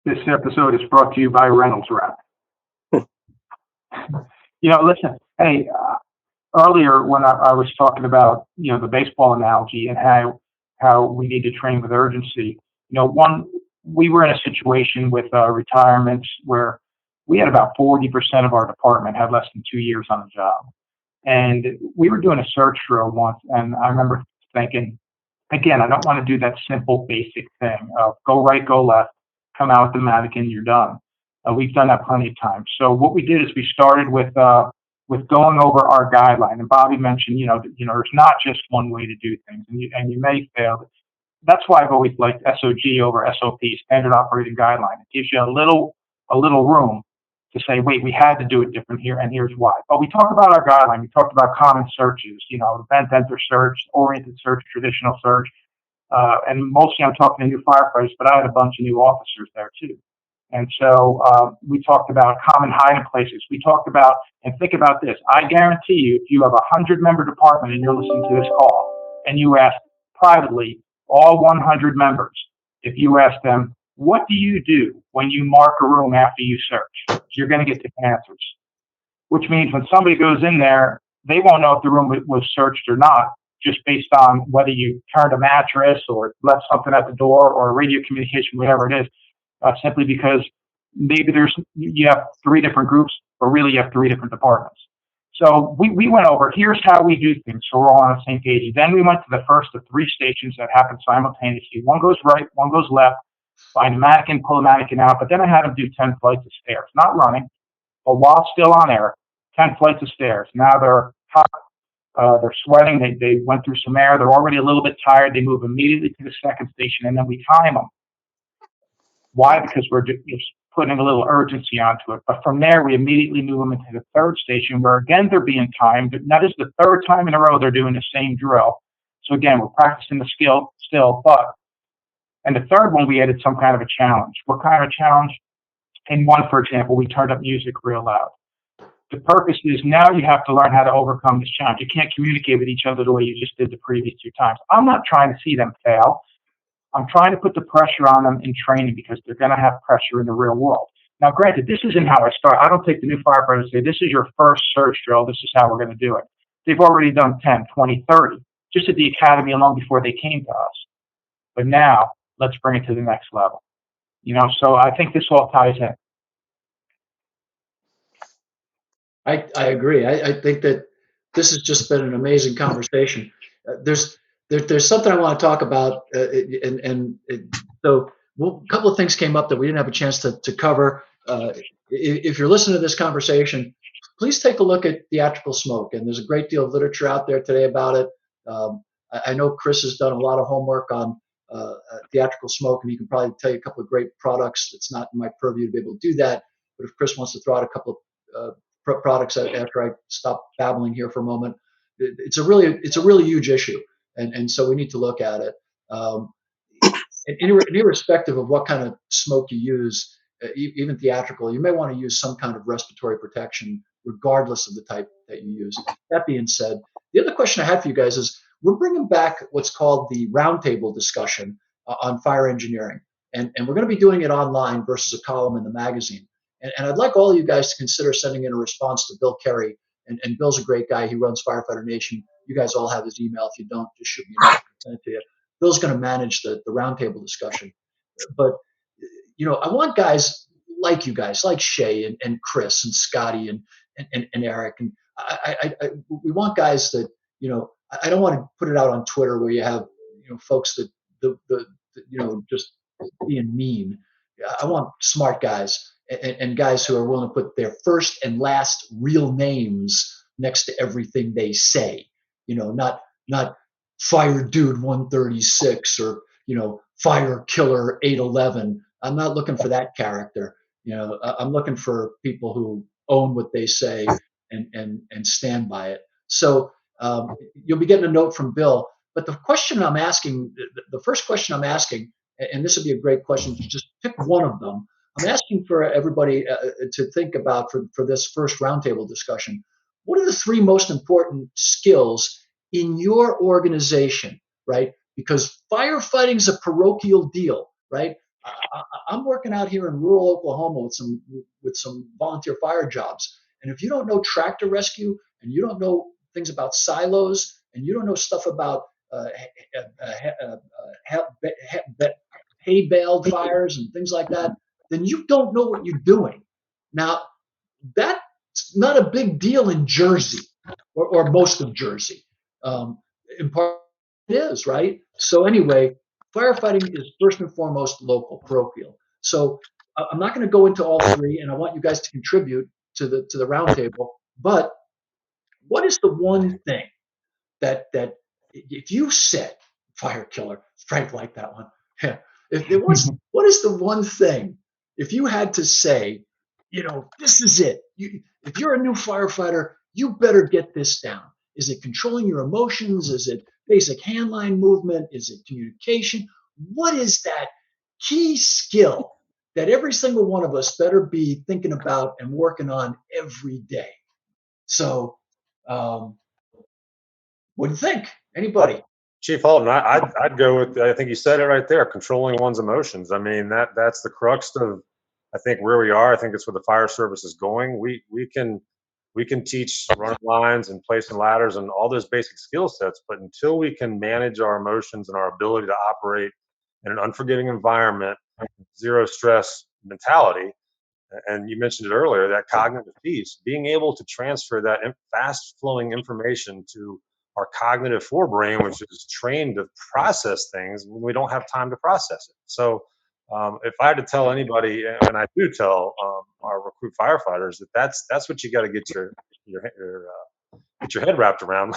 This episode is brought to you by Reynolds Wrap. Listen, hey, earlier when I was talking about, the baseball analogy and how we need to train with urgency, we were in a situation with retirements where we had about 40% of our department had less than 2 years on the job. And we were doing a search drill once, and I remember thinking, again, I don't want to do that simple, basic thing of go right, go left, come out with the mannequin, you're done. We've done that plenty of times. So what we did is we started with going over our guideline. And Bobby mentioned, there's not just one way to do things, and you may fail. That's why I've always liked SOG over SOP, Standard Operating Guideline. It gives you a little room to say, wait, we had to do it different here, and here's why. But we talked about our guideline. We talked about common searches, event enter search, oriented search, traditional search. And mostly I'm talking to new firefighters, but I had a bunch of new officers there too. And so we talked about common hiding places. We talked about, and think about this, I guarantee you, if you have a 100-member department and you're listening to this call, and you ask privately all 100 members, if you ask them, what do you do when you mark a room after you search? You're going to get different answers, which means when somebody goes in there, they won't know if the room was searched or not, just based on whether you turned a mattress or left something at the door or radio communication, whatever it is, simply because maybe you have 3 different groups, but really you have 3 different departments. So we went over, here's how we do things, so we're all on the same page. Then we went to the first of 3 stations that happen simultaneously. One goes right, one goes left, find a mannequin, pull the mannequin out, but then I had them do 10 flights of stairs, not running, but while still on air, 10 flights of stairs. Now they're hot, they're sweating, they went through some air, they're already a little bit tired, they move immediately to the second station, and then we time them. Why? Because we're just putting a little urgency onto it. But from there, we immediately move them into the third station where, again, they're being timed. Now, this is the 3rd time in a row they're doing the same drill. So, again, we're practicing the skill still. And the 3rd one, we added some kind of a challenge. What kind of challenge? In one, for example, we turned up music real loud. The purpose is now you have to learn how to overcome this challenge. You can't communicate with each other the way you just did the previous 2 times. I'm not trying to see them fail. I'm trying to put the pressure on them in training because they're going to have pressure in the real world. Now, granted, this isn't how I start. I don't take the new firefighters and say, this is your first search drill. This is how we're going to do it. They've already done 10, 20, 30, just at the academy long before they came to us. But now, let's bring it to the next level. So I think this all ties in. I agree. I think that this has just been an amazing conversation. There's something I want to talk about, so a couple of things came up that we didn't have a chance to cover. If you're listening to this conversation, please take a look at theatrical smoke, and there's a great deal of literature out there today about it. I know Chris has done a lot of homework on theatrical smoke, and he can probably tell you a couple of great products. It's not in my purview to be able to do that, but if Chris wants to throw out a couple of products after I stop babbling here for a moment. It's a really huge issue, and so we need to look at it. Irrespective of what kind of smoke you use, even theatrical, you may want to use some kind of respiratory protection, regardless of the type that you use. That being said, the other question I had for you guys is we're bringing back what's called the roundtable discussion on fire engineering, and we're going to be doing it online versus a column in the magazine. And I'd like all of you guys to consider sending in a response to Bill Kerry. And Bill's a great guy. He runs Firefighter Nation. You guys all have his email. If you don't, just shoot me a note. I'll send it to you. Bill's going to manage the roundtable discussion. But, I want guys like you guys, like Shay and Chris and Scotty and Eric. And we want guys that, I don't want to put it out on Twitter where you have, folks that, just being mean. I want smart guys and guys who are willing to put their first and last real names next to everything they say. Not Fire Dude 136 or Fire Killer 811. I'm not looking for that character. I'm looking for people who own what they say and stand by it. So you'll be getting a note from Bill. But the question I'm asking, the first question I'm asking, and this would be a great question, just pick one of them. I'm asking for everybody to think about for this first roundtable discussion. What are the three most important skills in your organization, right? Because firefighting is a parochial deal, right? I'm working out here in rural Oklahoma with some volunteer fire jobs, and if you don't know tractor rescue and you don't know things about silos and you don't know stuff about hay baled fires and things like that, then you don't know what you're doing. Now, that's not a big deal in Jersey or most of Jersey. In part, it is, right? So, anyway, firefighting is first and foremost local, parochial. So, I'm not going to go into all three, and I want you guys to contribute to the roundtable. But what is the one thing that if you said fire killer, Frank liked that one. Yeah. If it was, what is the one thing if you had to say, this is it. If you're a new firefighter, you better get this down. Is it controlling your emotions? Is it basic handline movement? Is it communication? What is that key skill that every single one of us better be thinking about and working on every day? So, what do you think? Anybody? Chief Halton, I'd go with, I think you said it right there, controlling one's emotions. I mean, that's the crux of, I think, where we are. I think it's where the fire service is going. We can teach running lines and placing ladders and all those basic skill sets, but until we can manage our emotions and our ability to operate in an unforgiving environment, zero stress mentality, and you mentioned it earlier, that cognitive piece, being able to transfer that fast flowing information to our cognitive forebrain, which is trained to process things when we don't have time to process it. So if I had to tell anybody, and I do tell our recruit firefighters, that's what you got to get your head wrapped around,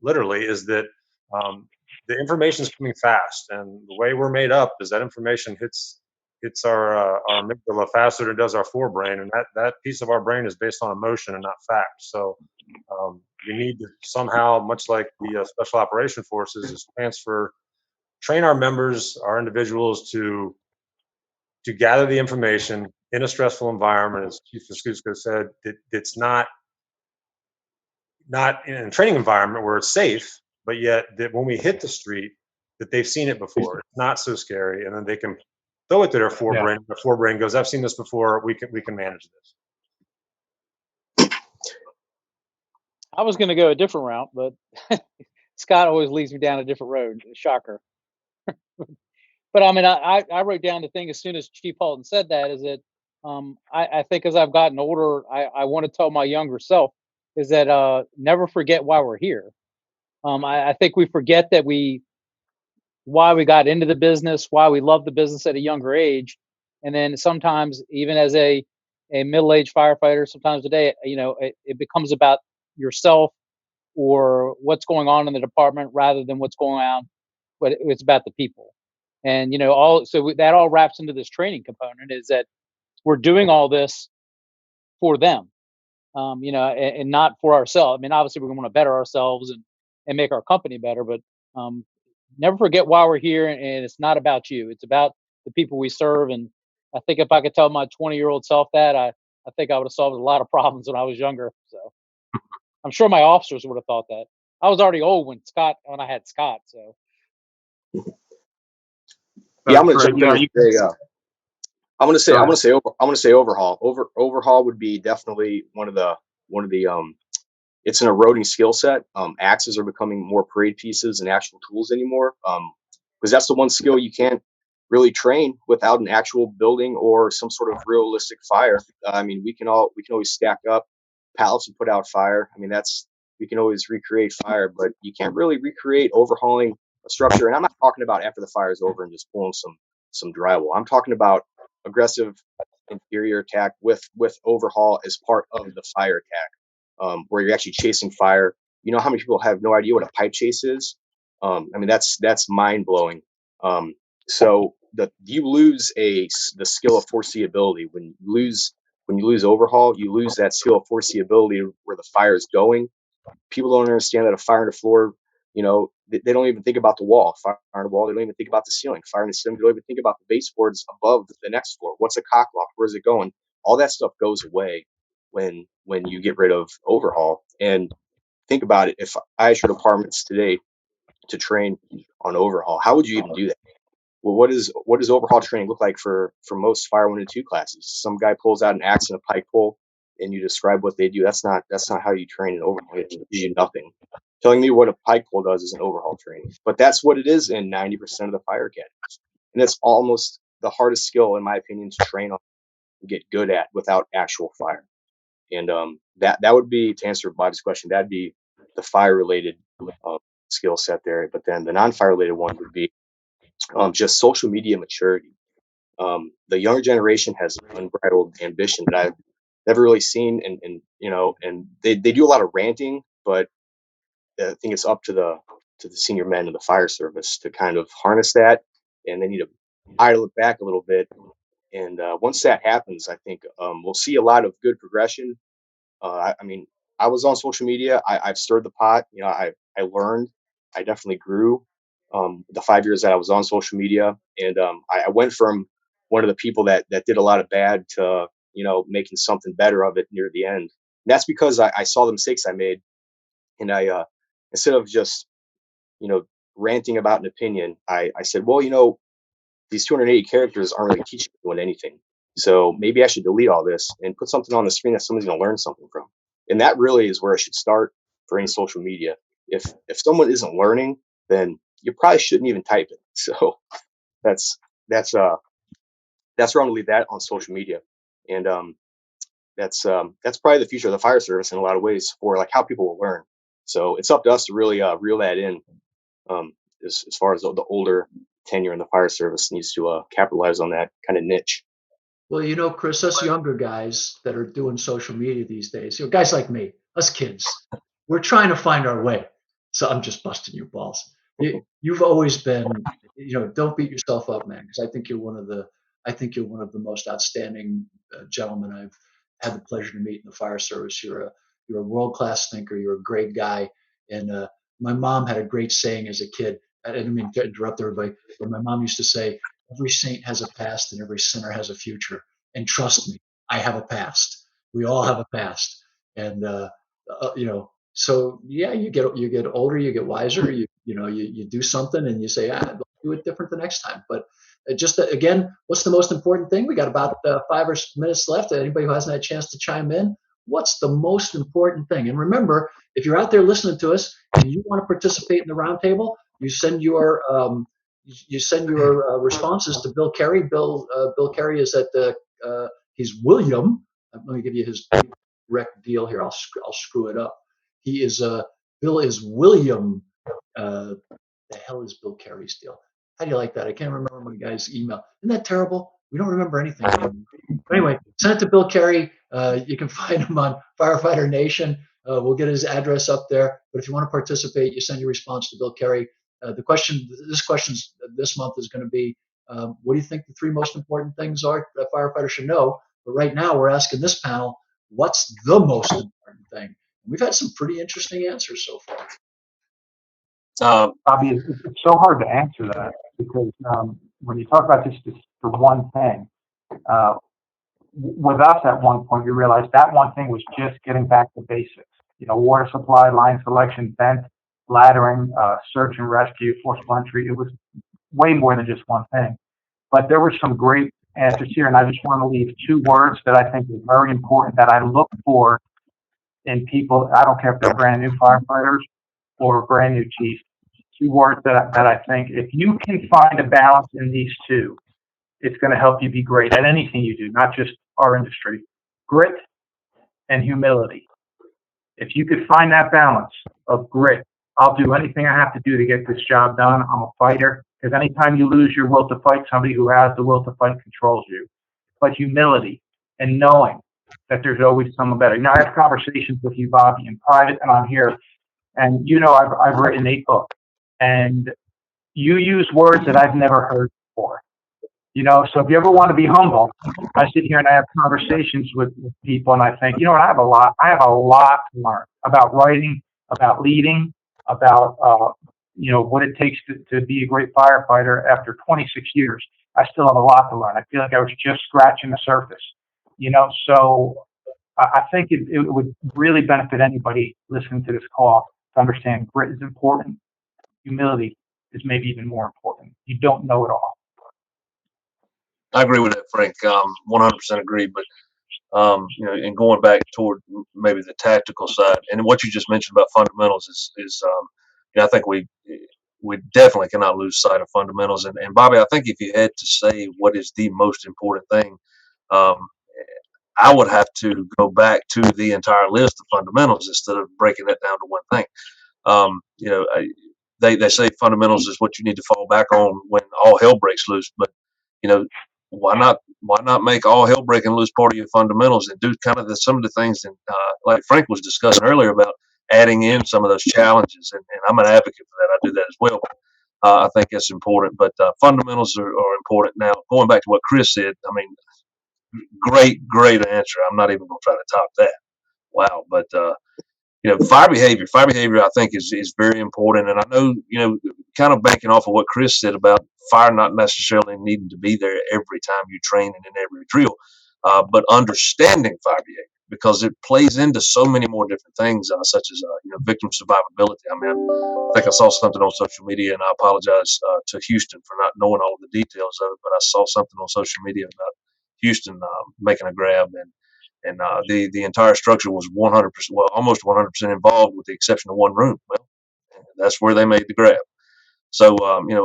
literally, is that the information is coming fast, and the way we're made up is that information hits our amygdala faster than it does our forebrain, and that piece of our brain is based on emotion and not fact. So we need to somehow, much like the special operation forces, is train our members, our individuals to gather the information in a stressful environment, as Chief Viscuso said. It's not in a training environment where it's safe, but yet that when we hit the street, that they've seen it before. It's not so scary, and then they can throw it to their forebrain. Yeah. Their forebrain goes, "I've seen this before. We can manage this." I was going to go a different route, but Scott always leads me down a different road. Shocker. But I mean, I wrote down the thing as soon as Chief Halton said that, is that I think as I've gotten older, I want to tell my younger self is that never forget why we're here. I think we forget that why we got into the business, why we love the business at a younger age, and then sometimes even as a middle-aged firefighter, sometimes today, it becomes about yourself or what's going on in the department rather than what's going on, but it's about the people. And that all wraps into this training component is that we're doing all this for them, and not for ourselves. I mean, obviously, we want to better ourselves and make our company better, but um, never forget why we're here. And it's not about you; it's about the people we serve. And I think if I could tell my 20-year-old self that, I think I would have solved a lot of problems when I was younger. So I'm sure my officers would have thought that. I was already old when I had Scott. So Yeah, I'm That's gonna right. jump in and say, Go ahead. I'm gonna say overhaul. Overhaul would be definitely one of the it's an eroding skill set. Axes are becoming more parade pieces than actual tools anymore. Because that's the one skill you can't really train without an actual building or some sort of realistic fire. I mean, we can always stack up pallets and put out fire. I mean, that's we can always recreate fire, but you can't really recreate overhauling a structure. And I'm not talking about after the fire is over and just pulling some drywall. I'm talking about aggressive interior attack with overhaul as part of the fire attack, where you're actually chasing fire. You know how many people have no idea what a pipe chase is? I mean, that's mind blowing. So you lose the skill of foreseeability when you lose overhaul. You lose that skill of foreseeability where the fire is going. People don't understand that a fire on the floor, they don't even think about the wall. Fire on the wall, they don't even think about the ceiling. Fire in the ceiling, they don't even think about the baseboards above the next floor. What's a cock loft? Where's it going? All that stuff goes away when you get rid of overhaul. And think about it: if I asked your departments today to train on overhaul, how would you even do that? Well, what does overhaul training look like for most fire 1 and 2 classes? Some guy pulls out an axe and a pike pole, and you describe what they do. That's not how you train an overhaul. It teaches you nothing. Telling me what a pike pole does is an overhaul training, but that's what it is in 90% of the fire academies, and it's almost the hardest skill, in my opinion, to train on and get good at without actual fire. And that would be, to answer Bob's question, that'd be the fire related uh, skill set there. But then the non-fire related one would be just social media maturity. The younger generation has unbridled ambition that I've never really seen, and they do a lot of ranting, but I think it's up to the senior men in the fire service to kind of harness that, and they need to idle it back a little bit. And once that happens, I think we'll see a lot of good progression. I mean, I was on social media. I've stirred the pot. I learned. I definitely grew. The 5 years that I was on social media, and I went from one of the people that did a lot of bad to making something better of it near the end. And that's because I saw the mistakes I made, and I instead of just you know ranting about an opinion, I said, well, these 280 characters aren't really teaching anyone anything. So maybe I should delete all this and put something on the screen that somebody's going to learn something from. And that really is where I should start for any social media. If someone isn't learning, then you probably shouldn't even type it. So that's that's uh that's where I'm gonna leave that on social media. And that's probably the future of the fire service in a lot of ways for like how people will learn. So it's up to us to really reel that in, um, as far as the older tenure in the fire service needs to capitalize on that kind of niche. Well, Chris, us younger guys that are doing social media these days, guys like me, us kids, we're trying to find our way. So I'm just busting your balls. You've always been, don't beat yourself up, man, because I think you're one of the most outstanding gentlemen I've had the pleasure to meet in the fire service. You're a world class thinker. You're a great guy. And my mom had a great saying as a kid. I didn't mean to interrupt everybody, but my mom used to say, every saint has a past and every sinner has a future. And trust me, I have a past. We all have a past. And so yeah, you get older, you get wiser, you do something and you say, I'll do it different the next time. But just again, what's the most important thing? We got about 5 minutes left. Anybody who hasn't had a chance to chime in, what's the most important thing? And remember, if you're out there listening to us and you want to participate in the roundtable, you send your responses to Bill Carey. Bill Carey is at the He's William. Let me give you his direct deal here. I'll screw it up. He is Bill is William. The hell is Bill Carey's deal? How do you like that? I can't remember my guy's email. Isn't that terrible? We don't remember anything anymore. But anyway, send it to Bill Carey. You can find him on Firefighter Nation. We'll get his address up there. But if you want to participate, you send your response to Bill Carey. This question this month is going to be, what do you think the 3 most important things are that firefighters should know? But right now, we're asking this panel, what's the most important thing? And we've had some pretty interesting answers so far. Bobby, it's so hard to answer that because when you talk about just the one thing, with us at one point, we realized that one thing was just getting back to basics. Water supply, line selection, vent, laddering, search and rescue, forcible entry. It was way more than just one thing. But there were some great answers here, and I just want to leave 2 words that I think are very important that I look for in people. I don't care if they're brand new firefighters or brand new chiefs. 2 words that I think if you can find a balance in these 2, it's going to help you be great at anything you do, not just our industry. Grit and humility. If you could find that balance of grit, I'll do anything I have to do to get this job done. I'm a fighter. Because anytime you lose your will to fight, somebody who has the will to fight controls you. But humility and knowing that there's always someone better. I have conversations with you, Bobby, in private, and I'm here. And I've written 8 books, and you use words that I've never heard before. So if you ever want to be humble, I sit here and I have conversations with people, and I think, I have a lot to learn about writing, about leading, about what it takes to be a great firefighter. After 26 years, I still have a lot to learn. I feel like I was just scratching the surface. So I think it would really benefit anybody listening to this call to understand grit is important. Humility is maybe even more important. You don't know it all. I agree with that, Frank. 100% agree. But and going back toward maybe the tactical side, and what you just mentioned about fundamentals is I think we definitely cannot lose sight of fundamentals. And Bobby, I think if you had to say what is the most important thing, I would have to go back to the entire list of fundamentals instead of breaking that down to one thing. They say fundamentals is what you need to fall back on when all hell breaks loose, but why not make all hell breaking loose part of your fundamentals and do kind of some of the things that like Frank was discussing earlier about adding in some of those challenges, and I'm an advocate for that. I do that as well. I think it's important, but fundamentals are important. Now, going back to what Chris said, I mean, great answer. I'm not even going to try to top that. Wow, but fire behavior I think is very important. And I know, kind of banking off of what Chris said about fire not necessarily needing to be there every time you train and in every drill, but understanding fire behavior, because it plays into so many more different things, such as victim survivability. I mean, I think I saw something on social media, and I apologize to Houston for not knowing all the details of it, but I saw something on social media about Houston making a grab, and the entire structure was 100%, well, almost 100% involved, with the exception of one room. Well, that's where they made the grab. So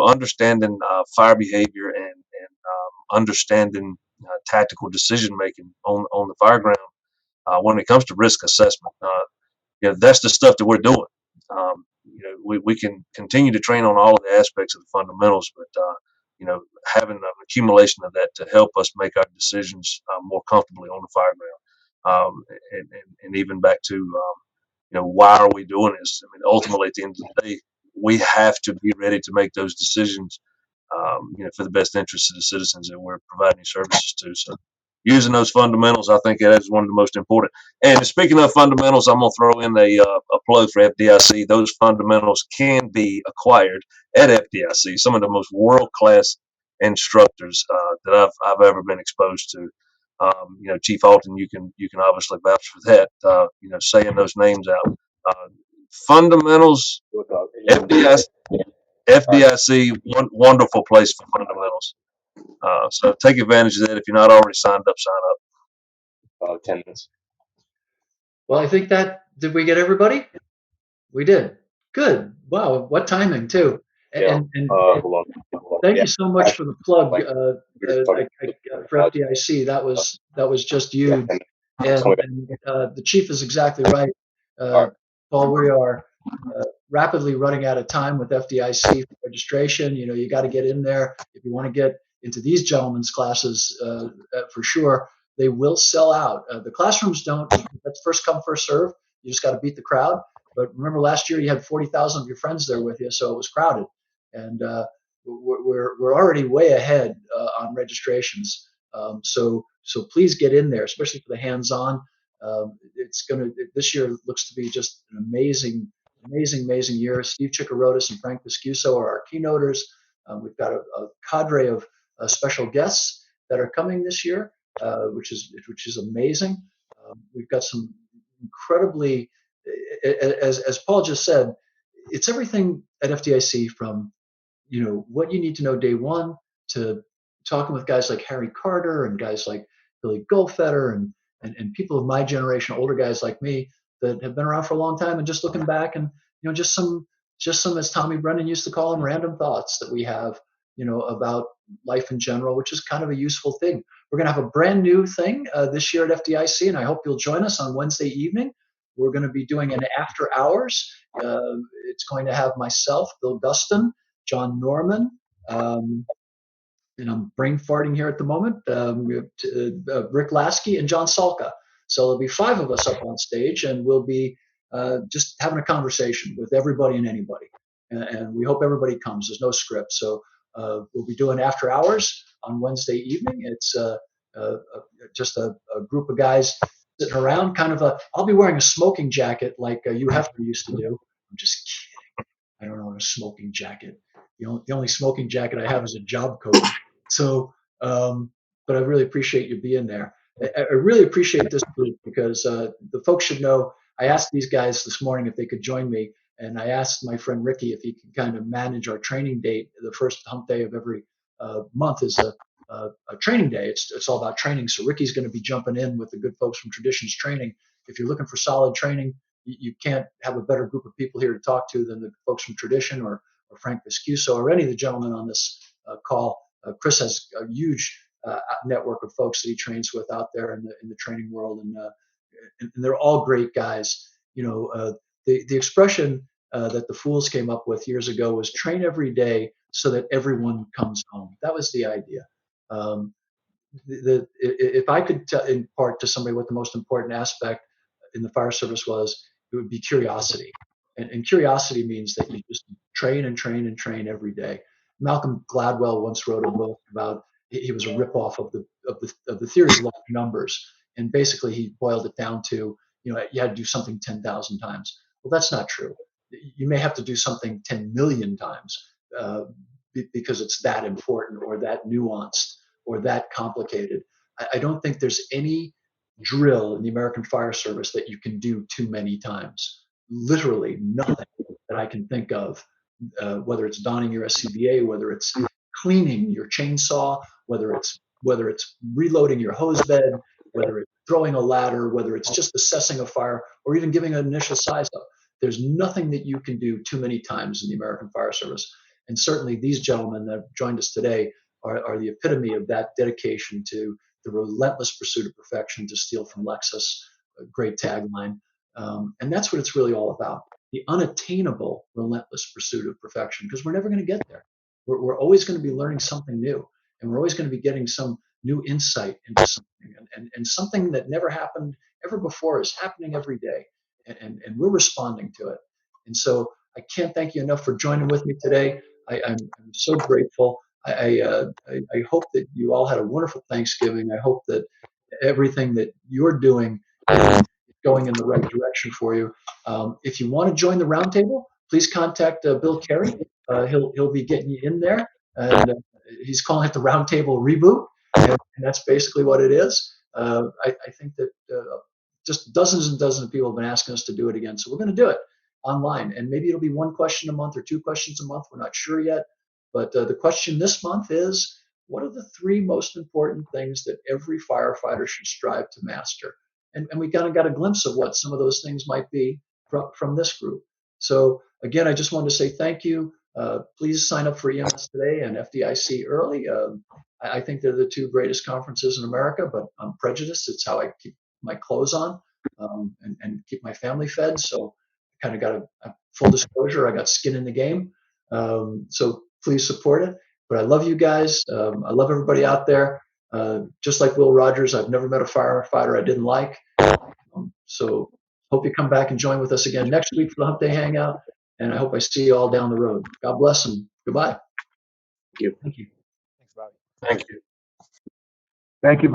understanding fire behavior and understanding tactical decision making on the fire ground when it comes to risk assessment, that's the stuff that we're doing. We can continue to train on all of the aspects of the fundamentals, but having an accumulation of that to help us make our decisions more comfortably on the fire ground, and even back to why are we doing this? I mean, ultimately, at the end of the day, we have to be ready to make those decisions, for the best interest of the citizens that we're providing services to. So, using those fundamentals, I think that is one of the most important. And speaking of fundamentals, I'm going to throw in a plug for FDIC. Those fundamentals can be acquired at FDIC. Some of the most world-class instructors that I've ever been exposed to. Chief Halton, you can obviously vouch for that. Saying those names out. Fundamentals, FDIC, wonderful place for fundamentals. So take advantage of that. If you're not already signed up, sign up. 10 minutes. Well, I think did we get everybody? We did. Good. Wow. What timing too. Yeah. And Hold on. thank you so much for the plug for FDIC. That was just huge. And the chief is exactly right. Paul, we are rapidly running out of time with FDIC registration. You know, you got to get in there if you want to get into these gentlemen's classes for sure. They will sell out. The classrooms don't. That's first come, first serve. You just got to beat the crowd. But remember, last year you had 40,000 of your friends there with you, so it was crowded. And we're already way ahead on registrations. So please get in there, especially for the hands-on. This year looks to be just an amazing year. Steve Chikarotis and Frank Viscuso are our keynoters. We've got a cadre of special guests that are coming this year, which is amazing. We've got some incredibly, as Paul just said, it's everything at FDIC from what you need to know day one to talking with guys like Harry Carter and guys like Billy Goldfeder and people of my generation, older guys like me that have been around for a long time, and just looking back and just some as Tommy Brennan used to call them, random thoughts that we have about life in general, which is kind of a useful thing. We're going to have a brand new thing this year at FDIC, and I hope you'll join us on Wednesday evening. We're going to be doing an after hours. It's going to have myself, Bill Guston, John Norman, and I'm brain farting here at the moment. We have Rick Lasky and John Salka. So there'll be 5 of us up on stage, and we'll be just having a conversation with everybody and anybody. And we hope everybody comes. There's no script. So we'll be doing after hours on Wednesday evening. It's just a group of guys sitting around, I'll be wearing a smoking jacket like Hugh Hefner used to do. I'm just kidding. I don't own a smoking jacket. The only smoking jacket I have is a job coat. So, but I really appreciate you being there. I really appreciate this group because the folks should know. I asked these guys this morning if they could join me, and I asked my friend Ricky if he could kind of manage our training date. The first hump day of every month is a training day. It's all about training. So Ricky's going to be jumping in with the good folks from Traditions Training. If you're looking for solid training, you can't have a better group of people here to talk to than the folks from Tradition or Frank Viscuso or any of the gentlemen on this call. Chris has a huge network of folks that he trains with out there in the training world, and they're all great guys. The expression that the Fools came up with years ago was train every day so that everyone comes home. That was the idea. If I could impart to somebody what the most important aspect in the fire service was, it would be curiosity. And curiosity means that you just train and train and train every day. Malcolm Gladwell once wrote a book about he was a ripoff of the theory of large numbers, and basically he boiled it down to you had to do something 10,000 times. Well, that's not true. You may have to do something 10 million times because it's that important or that nuanced or that complicated. I don't think there's any drill in the American Fire Service that you can do too many times. Literally nothing that I can think of, whether it's donning your SCBA, whether it's cleaning your chainsaw, whether it's reloading your hose bed, whether it's throwing a ladder, whether it's just assessing a fire, or even giving an initial size up. There's nothing that you can do too many times in the American Fire Service. And certainly these gentlemen that have joined us today are the epitome of that dedication to the relentless pursuit of perfection, to steal from Lexus, a great tagline. And that's what it's really all about, the unattainable, relentless pursuit of perfection, because we're never going to get there. We're always going to be learning something new, and we're always going to be getting some new insight into something. And something that never happened ever before is happening every day, and we're responding to it. And so I can't thank you enough for joining with me today. I'm so grateful. I hope that you all had a wonderful Thanksgiving. I hope that everything that you're doing is going in the right direction for you. If you want to join the roundtable, please contact Bill Carey. He'll be getting you in there, and he's calling it the Roundtable Reboot, and that's basically what it is. I think that just dozens and dozens of people have been asking us to do it again, so we're going to do it online, and maybe it'll be 1 question a month or 2 questions a month. We're not sure yet. But the question this month is, what are the 3 most important things that every firefighter should strive to master? And we kind of got a glimpse of what some of those things might be from this group. So again, I just wanted to say thank you. please sign up for EMS Today and FDIC early. I think they're the two greatest conferences in America, but I'm prejudiced. It's how I keep my clothes on and keep my family fed. So I kind of got a full disclosure. I got skin in the game. So please support it. But I love you guys. I love everybody out there. Just like Will Rogers, I've never met a firefighter I didn't like. So hope you come back and join with us again next week for the Humpday Hangout. And I hope I see you all down the road. God bless and goodbye. Thank you. Thank you. Thanks, Bobby. Thank you. Thank you, Bob.